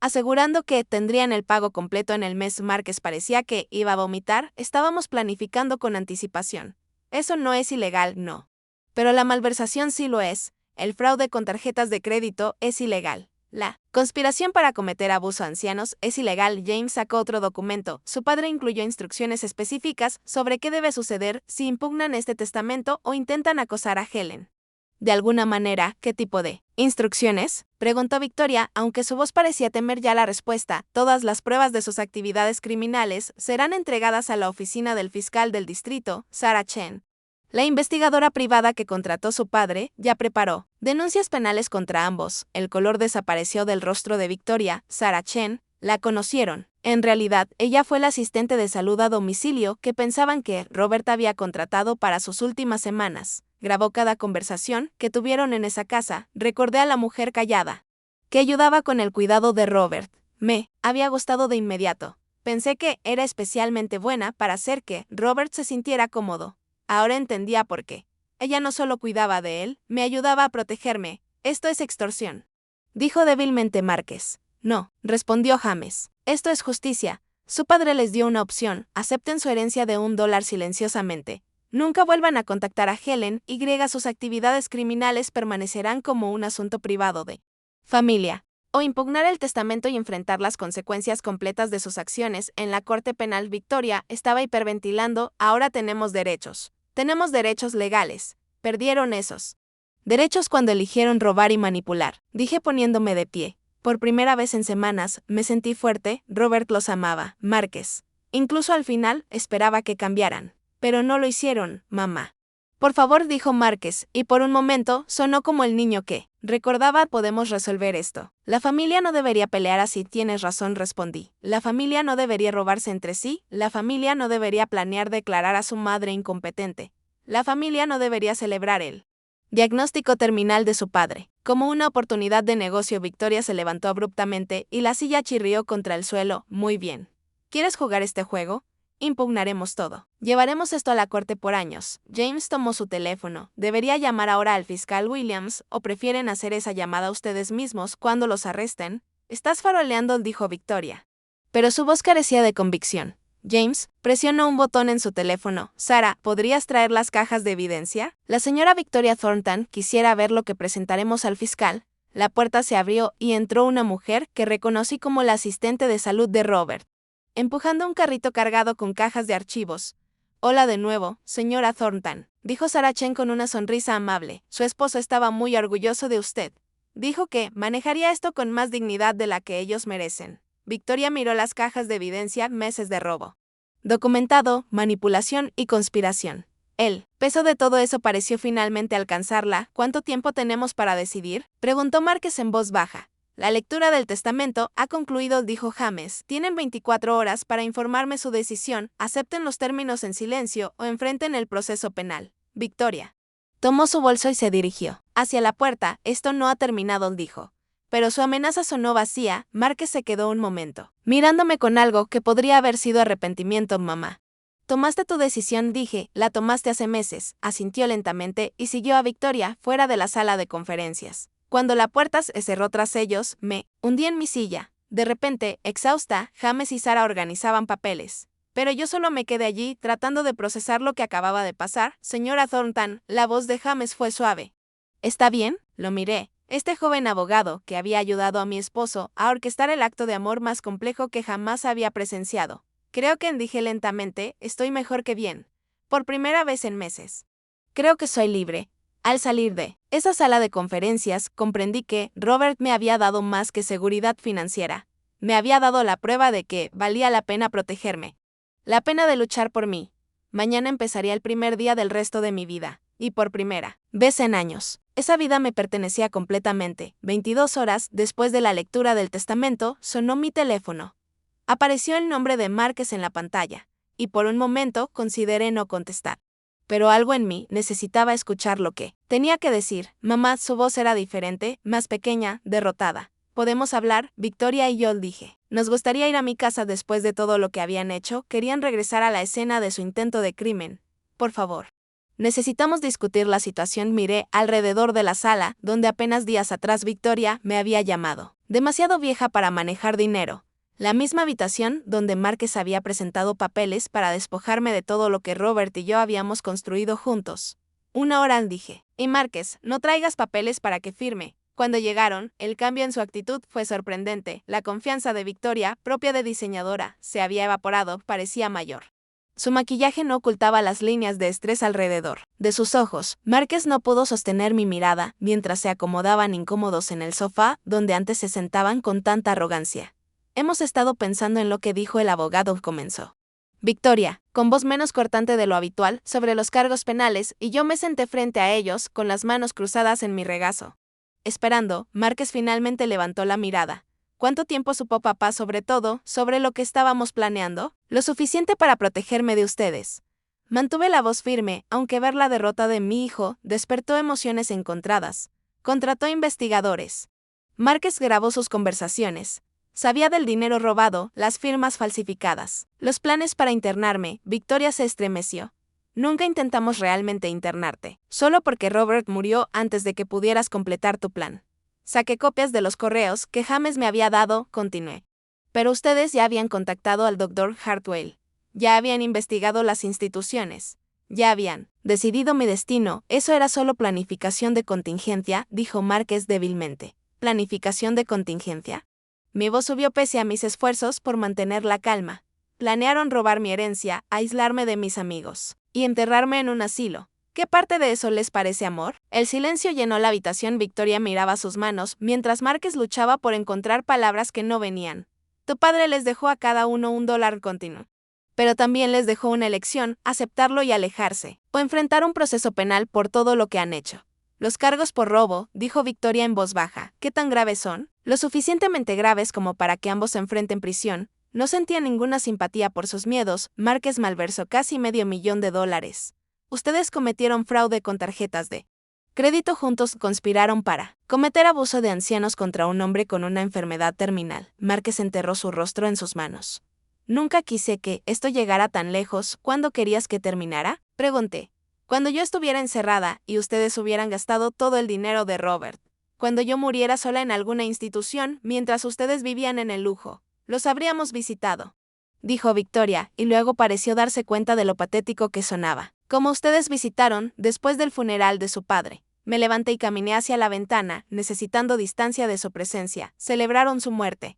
S1: asegurando que tendrían el pago completo en el mes. Márquez parecía que iba a vomitar. Estábamos planificando con anticipación. Eso no es ilegal, no. Pero la malversación sí lo es. El fraude con tarjetas de crédito es ilegal. La conspiración para cometer abuso a ancianos es ilegal. James sacó otro documento. Su padre incluyó instrucciones específicas sobre qué debe suceder si impugnan este testamento o intentan acosar a Helen. De alguna manera, ¿qué tipo de instrucciones?, preguntó Victoria, aunque su voz parecía temer ya la respuesta. Todas las pruebas de sus actividades criminales serán entregadas a la oficina del fiscal del distrito, Sarah Chen. La investigadora privada que contrató su padre ya preparó denuncias penales contra ambos. El color desapareció del rostro de Victoria. Sarah Chen, la conocieron. En realidad, ella fue la asistente de salud a domicilio que pensaban que Robert había contratado para sus últimas semanas. Grabó cada conversación que tuvieron en esa casa. Recordé a la mujer callada que ayudaba con el cuidado de Robert. Me había gustado de inmediato. Pensé que era especialmente buena para hacer que Robert se sintiera cómodo. Ahora entendía por qué. Ella no solo cuidaba de él, me ayudaba a protegerme. Esto es extorsión, dijo débilmente Márquez. No, respondió James. Esto es justicia. Su padre les dio una opción: acepten su herencia de $1 silenciosamente. Nunca vuelvan a contactar a Helen y sus actividades criminales permanecerán como un asunto privado de familia. O impugnar el testamento y enfrentar las consecuencias completas de sus acciones. En la Corte Penal Victoria estaba hiperventilando: ahora tenemos derechos. Tenemos derechos legales. Perdieron esos derechos cuando eligieron robar y manipular, dije poniéndome de pie. Por primera vez en semanas, me sentí fuerte. Robert los amaba, Márquez. Incluso al final, esperaba que cambiaran. Pero no lo hicieron, mamá. Por favor, dijo Márquez, y por un momento sonó como el niño que recordaba: podemos resolver esto. La familia no debería pelear así. Tienes razón, respondí. La familia no debería robarse entre sí. La familia no debería planear declarar a su madre incompetente. La familia no debería celebrar el diagnóstico terminal de su padre como una oportunidad de negocio. Victoria se levantó abruptamente y la silla chirrió contra el suelo. Muy bien. ¿Quieres jugar este juego? Impugnaremos todo. Llevaremos esto a la corte por años. James tomó su teléfono. ¿Debería llamar ahora al fiscal Williams o prefieren hacer esa llamada ustedes mismos cuando los arresten? Estás faroleando, dijo Victoria. Pero su voz carecía de convicción. James presionó un botón en su teléfono. Sara, ¿podrías traer las cajas de evidencia? La señora Victoria Thornton quisiera ver lo que presentaremos al fiscal. La puerta se abrió y entró una mujer que reconocí como la asistente de salud de Robert, empujando un carrito cargado con cajas de archivos. Hola de nuevo, señora Thornton, dijo Sarah Chen con una sonrisa amable. Su esposo estaba muy orgulloso de usted. Dijo que manejaría esto con más dignidad de la que ellos merecen. Victoria miró las cajas de evidencia: meses de robo documentado, manipulación y conspiración. El peso de todo eso pareció finalmente alcanzarla. ¿Cuánto tiempo tenemos para decidir?, preguntó Márquez en voz baja. La lectura del testamento ha concluido, dijo James. Tienen 24 horas para informarme su decisión. Acepten los términos en silencio o enfrenten el proceso penal. Victoria tomó su bolso y se dirigió hacia la puerta. Esto no ha terminado, dijo. Pero su amenaza sonó vacía. Márquez se quedó un momento, mirándome con algo que podría haber sido arrepentimiento. Mamá, tomaste tu decisión, dije. La tomaste hace meses, asintió lentamente y siguió a Victoria fuera de la sala de conferencias. Cuando la puerta se cerró tras ellos, me hundí en mi silla. De repente, exhausta, James y Sara organizaban papeles. Pero yo solo me quedé allí, tratando de procesar lo que acababa de pasar. Señora Thornton, la voz de James fue suave. ¿Está bien?, lo miré. Este joven abogado, que había ayudado a mi esposo a orquestar el acto de amor más complejo que jamás había presenciado. Creo que, dije lentamente, estoy mejor que bien. Por primera vez en meses. Creo que soy libre. Al salir de esa sala de conferencias, comprendí que Robert me había dado más que seguridad financiera. Me había dado la prueba de que valía la pena protegerme. La pena de luchar por mí. Mañana empezaría el primer día del resto de mi vida. Y por primera vez en años, esa vida me pertenecía completamente. 22 horas después de la lectura del testamento, sonó mi teléfono. Apareció el nombre de Márquez en la pantalla, y por un momento consideré no contestar. Pero algo en mí necesitaba escuchar lo que tenía que decir. Mamá, su voz era diferente, más pequeña, derrotada. ¿Podemos hablar? Victoria y yo, dije. Nos gustaría ir a mi casa después de todo lo que habían hecho. Querían regresar a la escena de su intento de crimen. Por favor. Necesitamos discutir la situación. Miré alrededor de la sala, donde apenas días atrás Victoria me había llamado demasiado vieja para manejar dinero. La misma habitación donde Márquez había presentado papeles para despojarme de todo lo que Robert y yo habíamos construido juntos. 1 hora, dije. Y Márquez, no traigas papeles para que firme. Cuando llegaron, el cambio en su actitud fue sorprendente. La confianza de Victoria, propia de diseñadora, se había evaporado. Parecía mayor. Su maquillaje no ocultaba las líneas de estrés alrededor de sus ojos. Márquez no pudo sostener mi mirada mientras se acomodaban incómodos en el sofá donde antes se sentaban con tanta arrogancia. Hemos estado pensando en lo que dijo el abogado, comenzó Victoria, con voz menos cortante de lo habitual, sobre los cargos penales, y yo me senté frente a ellos, con las manos cruzadas en mi regazo. Esperando, Márquez finalmente levantó la mirada. ¿Cuánto tiempo supo papá sobre todo, sobre lo que estábamos planeando? Lo suficiente para protegerme de ustedes. Mantuve la voz firme, aunque ver la derrota de mi hijo despertó emociones encontradas. Contrató investigadores. Márquez grabó sus conversaciones. Sabía del dinero robado, las firmas falsificadas, los planes para internarme. Victoria se estremeció. Nunca intentamos realmente internarte, solo porque Robert murió antes de que pudieras completar tu plan. Saqué copias de los correos que James me había dado, continué. Pero ustedes ya habían contactado al Dr. Hartwell. Ya habían investigado las instituciones. Ya habían decidido mi destino. Eso era solo planificación de contingencia, dijo Márquez débilmente. ¿Planificación de contingencia? Mi voz subió pese a mis esfuerzos por mantener la calma. Planearon robar mi herencia, aislarme de mis amigos y enterrarme en un asilo. ¿Qué parte de eso les parece amor? El silencio llenó la habitación. Victoria miraba sus manos, mientras Márquez luchaba por encontrar palabras que no venían. Tu padre les dejó a cada uno $1 continuo. Pero también les dejó una elección, aceptarlo y alejarse, o enfrentar un proceso penal por todo lo que han hecho. Los cargos por robo, dijo Victoria en voz baja, ¿qué tan graves son? Lo suficientemente graves como para que ambos se enfrenten prisión. No sentía ninguna simpatía por sus miedos. Márquez malversó casi $500,000. Ustedes cometieron fraude con tarjetas de crédito. Juntos conspiraron para cometer abuso de ancianos contra un hombre con una enfermedad terminal. Márquez enterró su rostro en sus manos. Nunca quise que esto llegara tan lejos. ¿Cuándo querías que terminara? Pregunté. Cuando yo estuviera encerrada y ustedes hubieran gastado todo el dinero de Robert. Cuando yo muriera sola en alguna institución, mientras ustedes vivían en el lujo. Los habríamos visitado, dijo Victoria, y luego pareció darse cuenta de lo patético que sonaba. Como ustedes visitaron, después del funeral de su padre. Me levanté y caminé hacia la ventana, necesitando distancia de su presencia. Celebraron su muerte.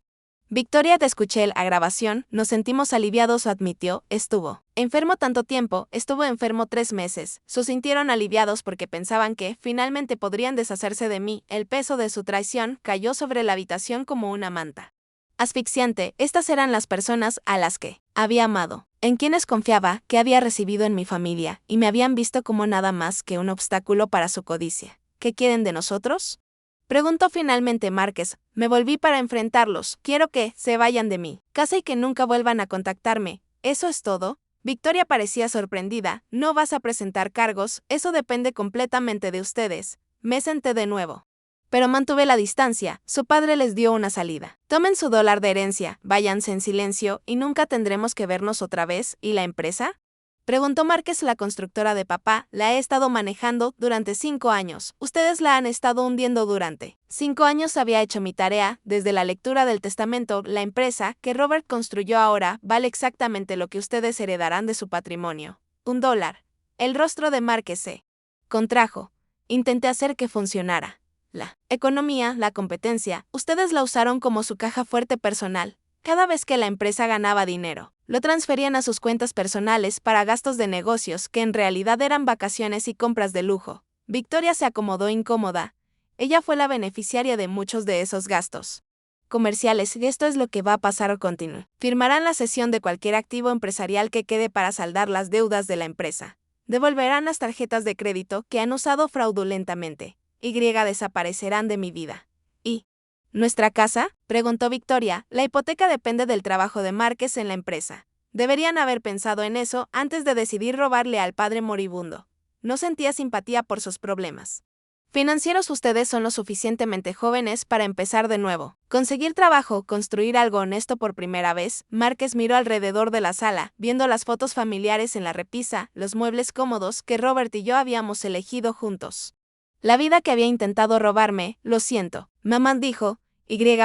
S1: Victoria, te escuché la grabación, nos sentimos aliviados, admitió. Estuvo enfermo tanto tiempo, estuvo enfermo 3 meses. Se sintieron aliviados porque pensaban que, finalmente, podrían deshacerse de mí. El peso de su traición cayó sobre la habitación como una manta asfixiante. Estas eran las personas a las que había amado, en quienes confiaba, que había recibido en mi familia, y me habían visto como nada más que un obstáculo para su codicia. ¿Qué quieren de nosotros?, preguntó finalmente Márquez. Me volví para enfrentarlos. Quiero que se vayan de mí casa y que nunca vuelvan a contactarme. ¿Eso es todo? Victoria parecía sorprendida. No vas a presentar cargos, eso depende completamente de ustedes. Me senté de nuevo, pero mantuve la distancia. Su padre les dio una salida. Tomen su $1 de herencia, váyanse en silencio y nunca tendremos que vernos otra vez. ¿Y la empresa?, preguntó Márquez. La constructora de papá la he estado manejando durante 5 años. Ustedes la han estado hundiendo durante 5 años. Había hecho mi tarea. Desde la lectura del testamento, la empresa que Robert construyó ahora vale exactamente lo que ustedes heredarán de su patrimonio. $1. El rostro de Márquez se contrajo. Intenté hacer que funcionara. La economía, la competencia, ustedes la usaron como su caja fuerte personal. Cada vez que la empresa ganaba dinero, lo transferían a sus cuentas personales para gastos de negocios que en realidad eran vacaciones y compras de lujo. Victoria se acomodó incómoda. Ella fue la beneficiaria de muchos de esos gastos comerciales. Esto es lo que va a pasar a continuación. Firmarán la cesión de cualquier activo empresarial que quede para saldar las deudas de la empresa. Devolverán las tarjetas de crédito que han usado fraudulentamente. Desaparecerán de mi vida. ¿Y nuestra casa?, preguntó Victoria. La hipoteca depende del trabajo de Márquez en la empresa. Deberían haber pensado en eso antes de decidir robarle al padre moribundo. No sentía simpatía por sus problemas financieros. Ustedes son lo suficientemente jóvenes para empezar de nuevo. Conseguir trabajo, construir algo honesto por primera vez. Márquez miró alrededor de la sala, viendo las fotos familiares en la repisa, los muebles cómodos que Robert y yo habíamos elegido juntos. La vida que había intentado robarme. Lo siento, mamá, dijo,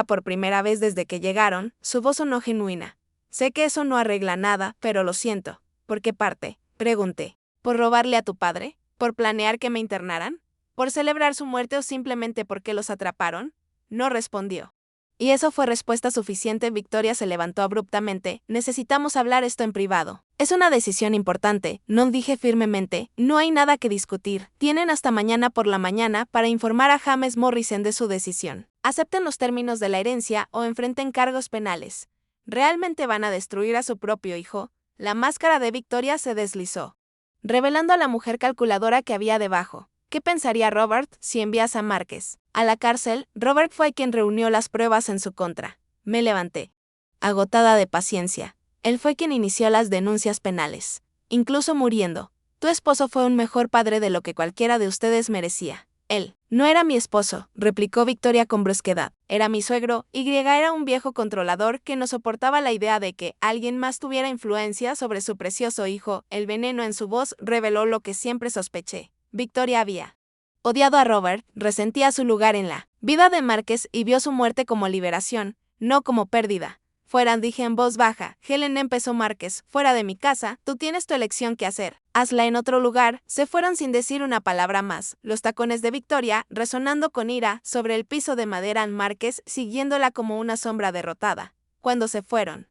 S1: por primera vez desde que llegaron. Su voz sonó genuina. Sé que eso no arregla nada, pero lo siento. ¿Por qué parte?, pregunté. ¿Por robarle a tu padre? ¿Por planear que me internaran? ¿Por celebrar su muerte o simplemente porque los atraparon? No respondió. Y eso fue respuesta suficiente. Victoria se levantó abruptamente. Necesitamos hablar esto en privado. Es una decisión importante, no, dije firmemente. No hay nada que discutir. Tienen hasta mañana por la mañana para informar a James Morrison de su decisión. Acepten los términos de la herencia o enfrenten cargos penales. ¿Realmente van a destruir a su propio hijo? La máscara de Victoria se deslizó, revelando a la mujer calculadora que había debajo. ¿Qué pensaría Robert si envías a Márquez a la cárcel? Robert fue quien reunió las pruebas en su contra. Me levanté, agotada de paciencia. Él fue quien inició las denuncias penales. Incluso muriendo. Tu esposo fue un mejor padre de lo que cualquiera de ustedes merecía. Él no era mi esposo, replicó Victoria con brusquedad. Era mi suegro. Era un viejo controlador que no soportaba la idea de que alguien más tuviera influencia sobre su precioso hijo. El veneno en su voz reveló lo que siempre sospeché. Victoria había odiado a Robert, resentía su lugar en la vida de Márquez y vio su muerte como liberación, no como pérdida. Fuera, dije en voz baja. Helen, empezó Márquez. Fuera de mi casa, tú tienes tu elección que hacer. Hazla en otro lugar. Se fueron sin decir una palabra más. Los tacones de Victoria, resonando con ira, sobre el piso de madera, Márquez, siguiéndola como una sombra derrotada. Cuando se fueron,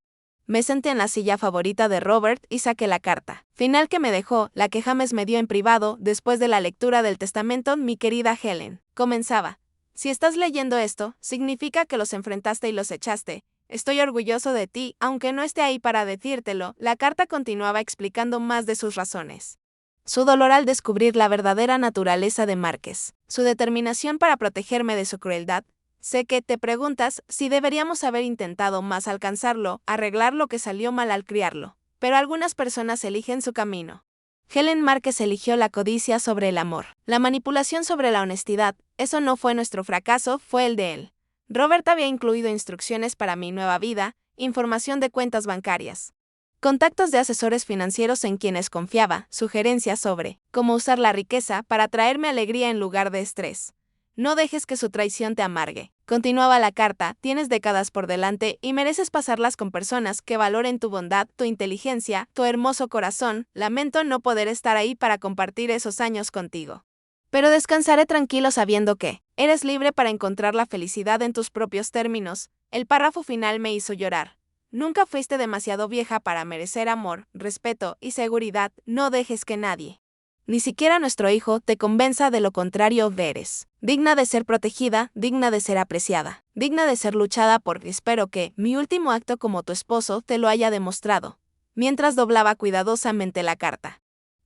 S1: me senté en la silla favorita de Robert y saqué la carta final que me dejó, la que James me dio en privado, después de la lectura del testamento. Mi querida Helen, comenzaba. Si estás leyendo esto, significa que los enfrentaste y los echaste. Estoy orgulloso de ti, aunque no esté ahí para decírtelo. La carta continuaba explicando más de sus razones. Su dolor al descubrir la verdadera naturaleza de Márquez, su determinación para protegerme de su crueldad. Sé que te preguntas si deberíamos haber intentado más alcanzarlo, arreglar lo que salió mal al criarlo. Pero algunas personas eligen su camino. Helen Márquez eligió la codicia sobre el amor, la manipulación sobre la honestidad. Eso no fue nuestro fracaso, fue el de él. Robert había incluido instrucciones para mi nueva vida, información de cuentas bancarias, contactos de asesores financieros en quienes confiaba, sugerencias sobre cómo usar la riqueza para traerme alegría en lugar de estrés. No dejes que su traición te amargue. Continuaba la carta, tienes décadas por delante y mereces pasarlas con personas que valoren tu bondad, tu inteligencia, tu hermoso corazón. Lamento no poder estar ahí para compartir esos años contigo. Pero descansaré tranquilo sabiendo que eres libre para encontrar la felicidad en tus propios términos. El párrafo final me hizo llorar. Nunca fuiste demasiado vieja para merecer amor, respeto y seguridad. No dejes que nadie, ni siquiera nuestro hijo, te convenza de lo contrario. Eres digna de ser protegida, digna de ser apreciada, digna de ser luchada por. Espero que mi último acto como tu esposo te lo haya demostrado. Mientras doblaba cuidadosamente la carta,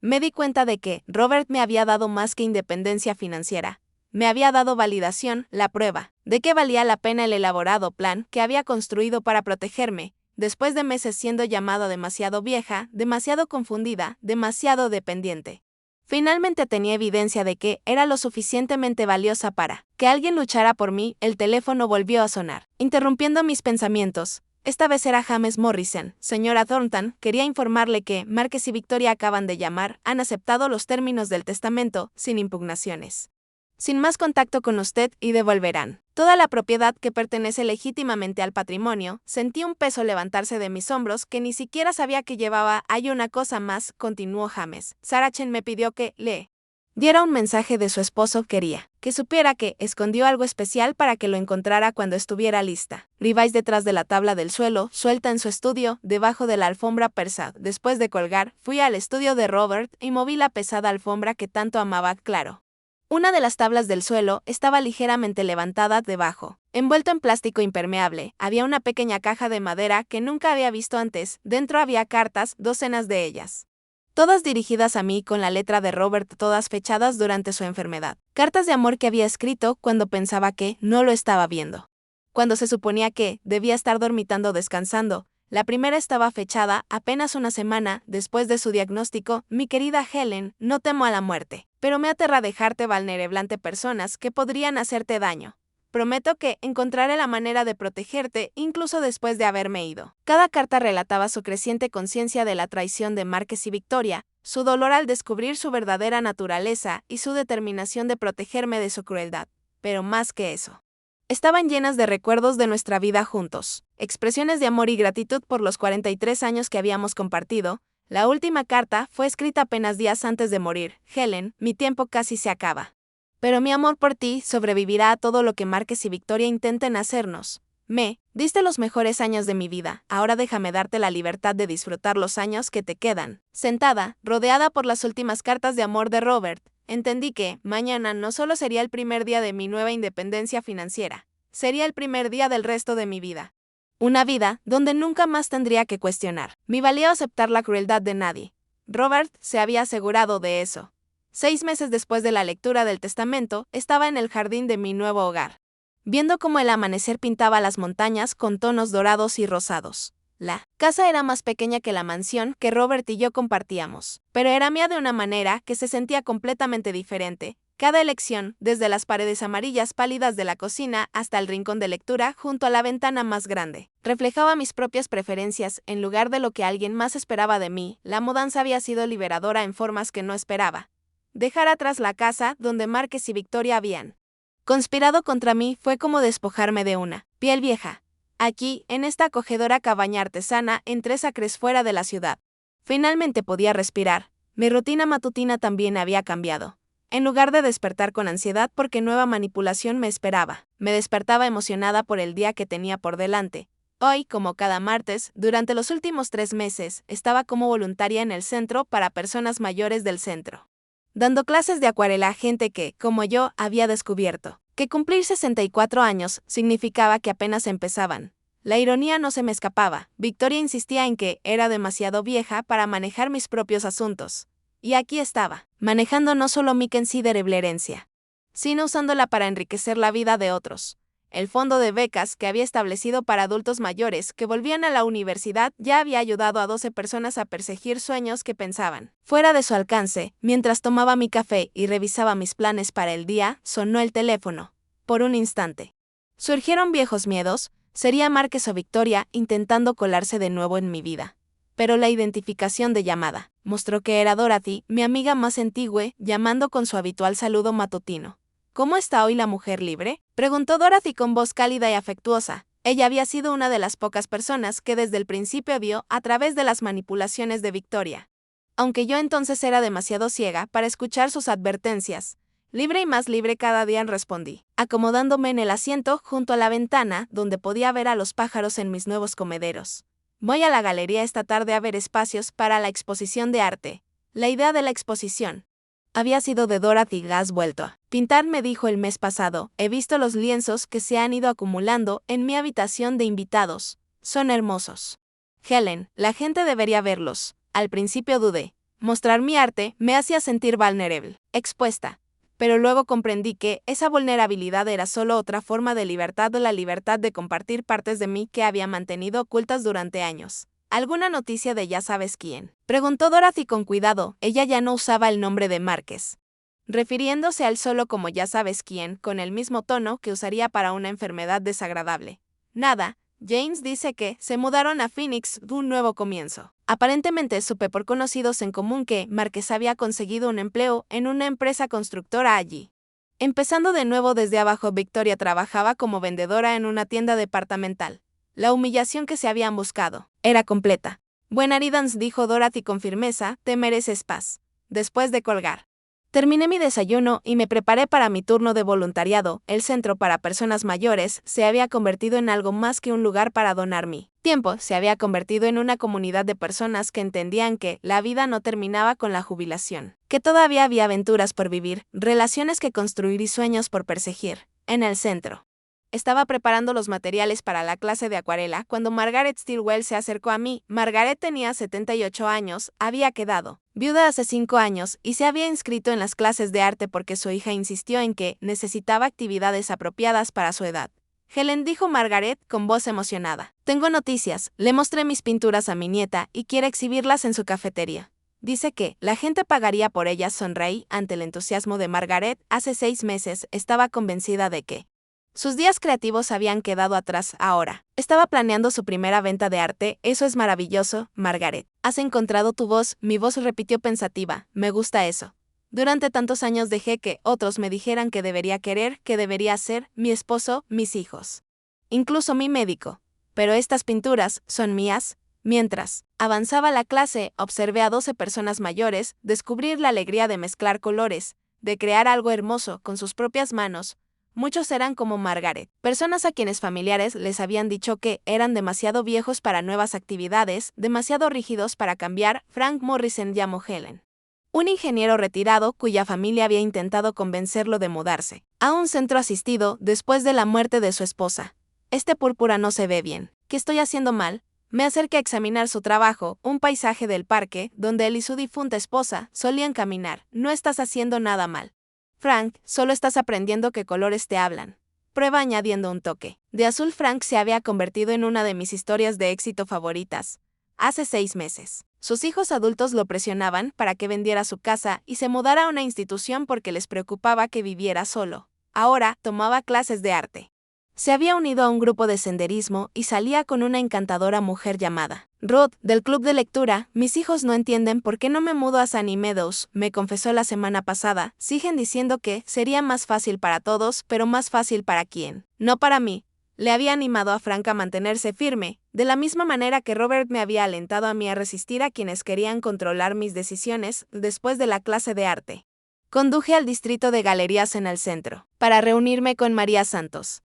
S1: me di cuenta de que Robert me había dado más que independencia financiera. Me había dado validación, la prueba de que valía la pena el elaborado plan que había construido para protegerme. Después de meses siendo llamada demasiado vieja, demasiado confundida, demasiado dependiente, finalmente tenía evidencia de que era lo suficientemente valiosa para que alguien luchara por mí. El teléfono volvió a sonar, interrumpiendo mis pensamientos. Esta vez era James Morrison. Señora Thornton, quería informarle que Márquez y Victoria acaban de llamar, han aceptado los términos del testamento, sin impugnaciones, sin más contacto con usted, y devolverán toda la propiedad que pertenece legítimamente al patrimonio. Sentí un peso levantarse de mis hombros que ni siquiera sabía que llevaba. Hay una cosa más, continuó James. Sarah Chen me pidió que le diera un mensaje de su esposo. Quería que supiera que escondió algo especial para que lo encontrara cuando estuviera lista. Levi's detrás de la tabla del suelo, suelta en su estudio, debajo de la alfombra persa. Después de colgar, fui al estudio de Robert y moví la pesada alfombra que tanto amaba. Claro, una de las tablas del suelo estaba ligeramente levantada debajo. Envuelto en plástico impermeable, había una pequeña caja de madera que nunca había visto antes. Dentro había cartas, docenas de ellas, todas dirigidas a mí con la letra de Robert, todas fechadas durante su enfermedad. Cartas de amor que había escrito cuando pensaba que no lo estaba viendo, cuando se suponía que debía estar dormitando, descansando. La primera estaba fechada apenas una semana después de su diagnóstico. Mi querida Helen, no temo a la muerte, pero me aterra dejarte vulnerable ante personas que podrían hacerte daño. Prometo que encontraré la manera de protegerte incluso después de haberme ido. Cada carta relataba su creciente conciencia de la traición de Márquez y Victoria, su dolor al descubrir su verdadera naturaleza y su determinación de protegerme de su crueldad. Pero más que eso, estaban llenas de recuerdos de nuestra vida juntos, expresiones de amor y gratitud por los 43 años que habíamos compartido. La última carta fue escrita apenas días antes de morir. Helen, mi tiempo casi se acaba, pero mi amor por ti sobrevivirá a todo lo que Márquez y Victoria intenten hacernos. Me diste los mejores años de mi vida, ahora déjame darte la libertad de disfrutar los años que te quedan. Sentada, rodeada por las últimas cartas de amor de Robert, entendí que mañana no solo sería el primer día de mi nueva independencia financiera, sería el primer día del resto de mi vida. Una vida donde nunca más tendría que cuestionar mi valía o aceptar la crueldad de nadie. Robert se había asegurado de eso. 6 meses después de la lectura del testamento, estaba en el jardín de mi nuevo hogar, viendo cómo el amanecer pintaba las montañas con tonos dorados y rosados. La casa era más pequeña que la mansión que Robert y yo compartíamos, pero era mía de una manera que se sentía completamente diferente. Cada elección, desde las paredes amarillas pálidas de la cocina hasta el rincón de lectura junto a la ventana más grande, reflejaba mis propias preferencias en lugar de lo que alguien más esperaba de mí. La mudanza había sido liberadora en formas que no esperaba. Dejar atrás la casa donde Márquez y Victoria habían conspirado contra mí fue como despojarme de una piel vieja. Aquí, en esta acogedora cabaña artesana en 3 acres fuera de la ciudad. Finalmente podía respirar. Mi rutina matutina también había cambiado. En lugar de despertar con ansiedad porque nueva manipulación me esperaba, me despertaba emocionada por el día que tenía por delante. Hoy, como cada martes, durante los últimos 3 meses, estaba como voluntaria en el centro para personas mayores del centro, dando clases de acuarela a gente que, como yo, había descubierto que cumplir 64 años significaba que apenas empezaban. La ironía no se me escapaba. Victoria insistía en que era demasiado vieja para manejar mis propios asuntos. Y aquí estaba, manejando no solo mi considerable herencia, sino usándola para enriquecer la vida de otros. El fondo de becas que había establecido para adultos mayores que volvían a la universidad ya había ayudado a 12 personas a perseguir sueños que pensaban fuera de su alcance. Mientras tomaba mi café y revisaba mis planes para el día, sonó el teléfono. Por un instante surgieron viejos miedos. Sería Márquez o Victoria intentando colarse de nuevo en mi vida. Pero la identificación de llamada mostró que era Dorothy, mi amiga más antigua, llamando con su habitual saludo matutino. ¿Cómo está hoy la mujer libre?, preguntó Dorothy con voz cálida y afectuosa. Ella había sido una de las pocas personas que desde el principio vio a través de las manipulaciones de Victoria. Aunque yo entonces era demasiado ciega para escuchar sus advertencias. Libre y más libre cada día, respondí, acomodándome en el asiento junto a la ventana donde podía ver a los pájaros en mis nuevos comederos. Voy a la galería esta tarde a ver espacios para la exposición de arte. La idea de la exposición había sido de Dorothy Gas vuelto a pintar, me dijo el mes pasado. He visto los lienzos que se han ido acumulando en mi habitación de invitados. Son hermosos. Helen, la gente debería verlos. Al principio dudé. Mostrar mi arte me hacía sentir vulnerable, expuesta. Pero luego comprendí que esa vulnerabilidad era solo otra forma de libertad, o la libertad de compartir partes de mí que había mantenido ocultas durante años. ¿Alguna noticia de ya sabes quién?, preguntó Dorothy con cuidado. Ella ya no usaba el nombre de Márquez, refiriéndose a él solo como ya sabes quién, con el mismo tono que usaría para una enfermedad desagradable. Nada. James dice que se mudaron a Phoenix de un nuevo comienzo. Aparentemente supe por conocidos en común que Márquez había conseguido un empleo en una empresa constructora allí. Empezando de nuevo desde abajo, Victoria trabajaba como vendedora en una tienda departamental. La humillación que se habían buscado era completa. Buena riddance, dijo Dorothy con firmeza, te mereces paz. Después de colgar, terminé mi desayuno y me preparé para mi turno de voluntariado. El centro para personas mayores se había convertido en algo más que un lugar para donar mi tiempo. Se había convertido en una comunidad de personas que entendían que la vida no terminaba con la jubilación, que todavía había aventuras por vivir, relaciones que construir y sueños por perseguir. En el centro estaba preparando los materiales para la clase de acuarela cuando Margaret Stilwell se acercó a mí. Margaret tenía 78 años, había quedado viuda hace 5 años y se había inscrito en las clases de arte porque su hija insistió en que necesitaba actividades apropiadas para su edad. Helen, dijo Margaret con voz emocionada. Tengo noticias, le mostré mis pinturas a mi nieta y quiere exhibirlas en su cafetería. Dice que la gente pagaría por ellas. Sonreí ante el entusiasmo de Margaret. Hace 6 meses estaba convencida de que sus días creativos habían quedado atrás. Ahora estaba planeando su primera venta de arte. Eso es maravilloso, Margaret. ¿Has encontrado tu voz? Mi voz repitió pensativa. Me gusta eso. Durante tantos años dejé que otros me dijeran que debería querer, que debería ser, mi esposo, mis hijos, incluso mi médico. Pero estas pinturas son mías. Mientras avanzaba la clase, observé a 12 personas mayores descubrir la alegría de mezclar colores, de crear algo hermoso con sus propias manos. Muchos eran como Margaret, personas a quienes familiares les habían dicho que eran demasiado viejos para nuevas actividades, demasiado rígidos para cambiar. Frank Morrison llamó Helen, un ingeniero retirado cuya familia había intentado convencerlo de mudarse a un centro asistido después de la muerte de su esposa. Este púrpura no se ve bien. ¿Qué estoy haciendo mal? Me acerqué a examinar su trabajo, un paisaje del parque donde él y su difunta esposa solían caminar. No estás haciendo nada mal, Frank, solo estás aprendiendo qué colores te hablan. Prueba añadiendo un toque de azul. Frank se había convertido en una de mis historias de éxito favoritas. Hace 6 meses, sus hijos adultos lo presionaban para que vendiera su casa y se mudara a una institución porque les preocupaba que viviera solo. Ahora tomaba clases de arte. Se había unido a un grupo de senderismo y salía con una encantadora mujer llamada Ruth, del club de lectura. Mis hijos no entienden por qué no me mudo a Sunny Meadows, me confesó la semana pasada. Siguen diciendo que sería más fácil para todos, pero más fácil para quién. No para mí. Le había animado a Frank a mantenerse firme, de la misma manera que Robert me había alentado a mí a resistir a quienes querían controlar mis decisiones después de la clase de arte. Conduje al distrito de galerías en el centro, para reunirme con María Santos.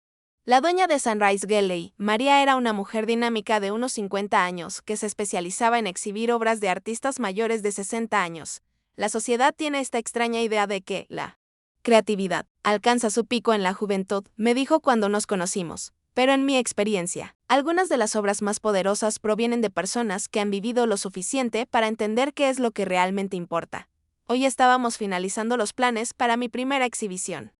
S1: La dueña de Sunrise Gallery, María era una mujer dinámica de unos 50 años que se especializaba en exhibir obras de artistas mayores de 60 años. La sociedad tiene esta extraña idea de que la creatividad alcanza su pico en la juventud, me dijo cuando nos conocimos. Pero en mi experiencia, algunas de las obras más poderosas provienen de personas que han vivido lo suficiente para entender qué es lo que realmente importa. Hoy estábamos finalizando los planes para mi primera exhibición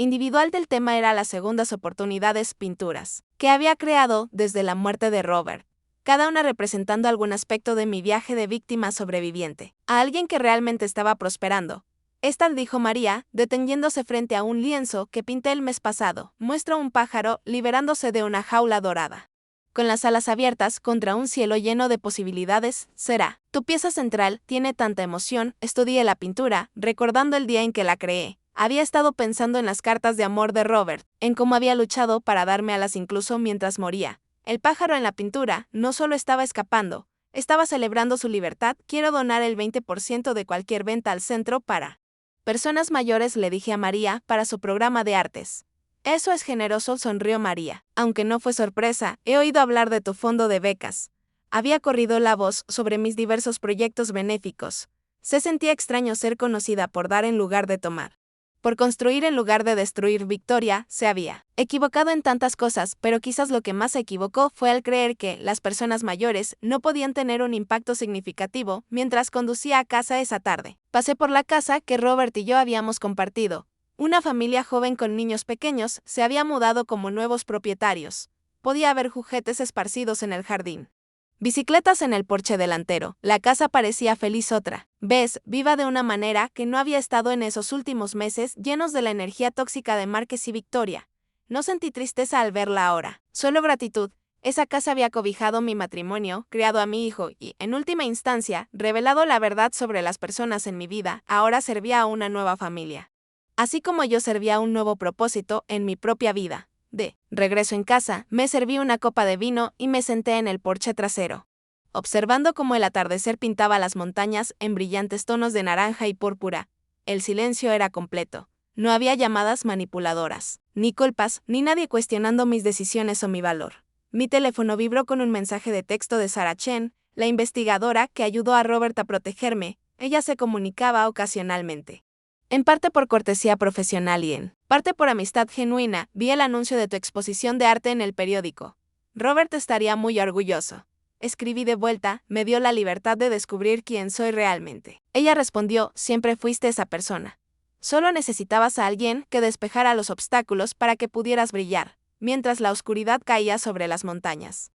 S1: individual del tema era las segundas oportunidades pinturas, que había creado desde la muerte de Robert, cada una representando algún aspecto de mi viaje de víctima sobreviviente, a alguien que realmente estaba prosperando. Esta, dijo María, deteniéndose frente a un lienzo que pinté el mes pasado, muestra un pájaro liberándose de una jaula dorada. Con las alas abiertas contra un cielo lleno de posibilidades, será. Tu pieza central tiene tanta emoción, estudié la pintura, recordando el día en que la creé. Había estado pensando en las cartas de amor de Robert, en cómo había luchado para darme alas incluso mientras moría. El pájaro en la pintura no solo estaba escapando, estaba celebrando su libertad. Quiero donar el 20% de cualquier venta al centro para personas mayores, le dije a María, para su programa de artes. Eso es generoso, sonrió María. Aunque no fue sorpresa, he oído hablar de tu fondo de becas. Había corrido la voz sobre mis diversos proyectos benéficos. Se sentía extraño ser conocida por dar en lugar de tomar. Por construir en lugar de destruir. Victoria se había equivocado en tantas cosas, pero quizás lo que más se equivocó fue al creer que las personas mayores no podían tener un impacto significativo. Mientras conducía a casa esa tarde, pasé por la casa que Robert y yo habíamos compartido. Una familia joven con niños pequeños se había mudado como nuevos propietarios. Podía haber juguetes esparcidos en el jardín. Bicicletas en el porche delantero. La casa parecía feliz otra vez, viva de una manera que no había estado en esos últimos meses, llenos de la energía tóxica de Márquez y Victoria. No sentí tristeza al verla ahora, solo gratitud. Esa casa había cobijado mi matrimonio, criado a mi hijo y, en última instancia, revelado la verdad sobre las personas en mi vida. Ahora servía a una nueva familia. Así como yo servía a un nuevo propósito en mi propia vida. De regreso en casa, me serví una copa de vino y me senté en el porche trasero, observando cómo el atardecer pintaba las montañas en brillantes tonos de naranja y púrpura. El silencio era completo. No había llamadas manipuladoras, ni culpas, ni nadie cuestionando mis decisiones o mi valor. Mi teléfono vibró con un mensaje de texto de Sarah Chen, la investigadora que ayudó a Robert a protegerme. Ella se comunicaba ocasionalmente. En parte por cortesía profesional y en parte por amistad genuina, vi el anuncio de tu exposición de arte en el periódico. Robert estaría muy orgulloso. Escribí de vuelta, me dio la libertad de descubrir quién soy realmente. Ella respondió, siempre fuiste esa persona. Solo necesitabas a alguien que despejara los obstáculos para que pudieras brillar, mientras la oscuridad caía sobre las montañas.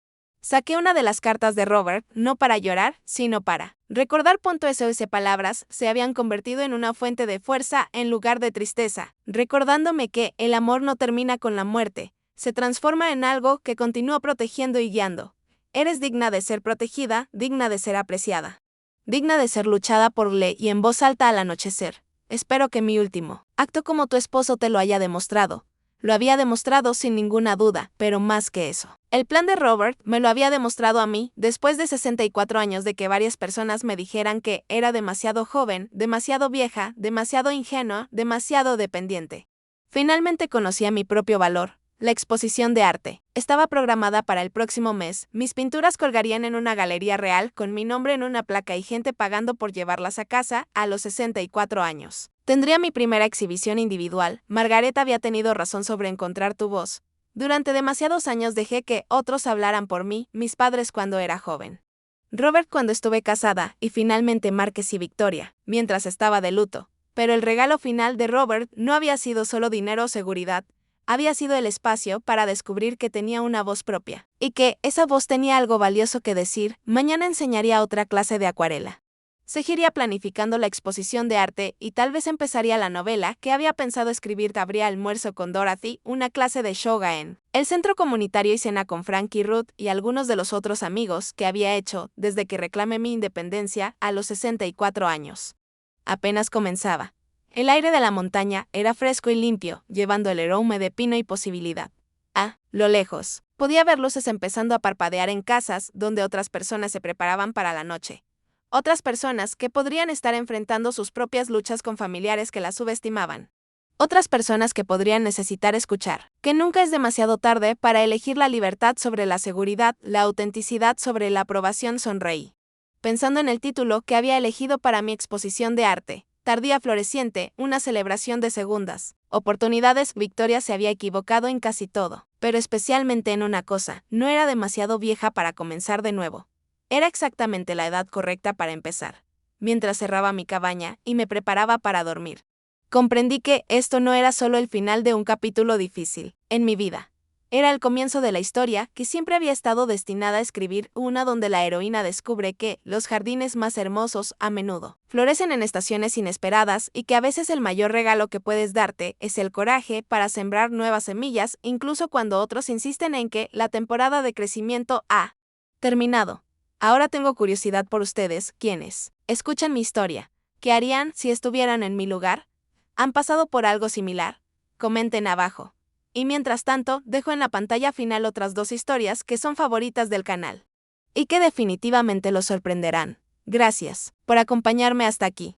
S1: Saqué una de las cartas de Robert, no para llorar, sino para recordar. SOS palabras se habían convertido en una fuente de fuerza en lugar de tristeza, recordándome que el amor no termina con la muerte, se transforma en algo que continúa protegiendo y guiando. Eres digna de ser protegida, digna de ser apreciada, digna de ser luchada por. Y en voz alta al anochecer. Espero que mi último acto como tu esposo te lo haya demostrado. Lo había demostrado sin ninguna duda, pero más que eso. El plan de Robert me lo había demostrado a mí, después de 64 años de que varias personas me dijeran que era demasiado joven, demasiado vieja, demasiado ingenua, demasiado dependiente. Finalmente conocí a mi propio valor. La exposición de arte estaba programada para el próximo mes. Mis pinturas colgarían en una galería real con mi nombre en una placa y gente pagando por llevarlas a casa a los 64 años. Tendría mi primera exhibición individual. Margaret había tenido razón sobre encontrar tu voz. Durante demasiados años dejé que otros hablaran por mí, mis padres cuando era joven, Robert cuando estuve casada y finalmente Márquez y Victoria, mientras estaba de luto. Pero el regalo final de Robert no había sido solo dinero o seguridad. Había sido el espacio para descubrir que tenía una voz propia, y que esa voz tenía algo valioso que decir. Mañana enseñaría otra clase de acuarela. Seguiría planificando la exposición de arte y tal vez empezaría la novela que había pensado escribir. Habría almuerzo con Dorothy, una clase de yoga en el centro comunitario y cena con Frank y Ruth y algunos de los otros amigos que había hecho desde que reclamé mi independencia a los 64 años. Apenas comenzaba. El aire de la montaña era fresco y limpio, llevando el aroma de pino y posibilidad. Lo lejos, podía ver luces empezando a parpadear en casas donde otras personas se preparaban para la noche. Otras personas que podrían estar enfrentando sus propias luchas con familiares que las subestimaban. Otras personas que podrían necesitar escuchar, que nunca es demasiado tarde para elegir la libertad sobre la seguridad, la autenticidad sobre la aprobación. Sonreí, pensando en el título que había elegido para mi exposición de arte. Tardía floreciente, una celebración de segundas oportunidades. Victoria se había equivocado en casi todo, pero especialmente en una cosa: no era demasiado vieja para comenzar de nuevo. Era exactamente la edad correcta para empezar. Mientras cerraba mi cabaña y me preparaba para dormir, comprendí que esto no era solo el final de un capítulo difícil en mi vida. Era el comienzo de la historia que siempre había estado destinada a escribir, una donde la heroína descubre que los jardines más hermosos a menudo florecen en estaciones inesperadas y que a veces el mayor regalo que puedes darte es el coraje para sembrar nuevas semillas, incluso cuando otros insisten en que la temporada de crecimiento ha terminado. Ahora tengo curiosidad por ustedes, quienes escuchan mi historia. ¿Qué harían si estuvieran en mi lugar? ¿Han pasado por algo similar? Comenten abajo. Y mientras tanto, dejo en la pantalla final otras 2 historias que son favoritas del canal y que definitivamente los sorprenderán. Gracias por acompañarme hasta aquí.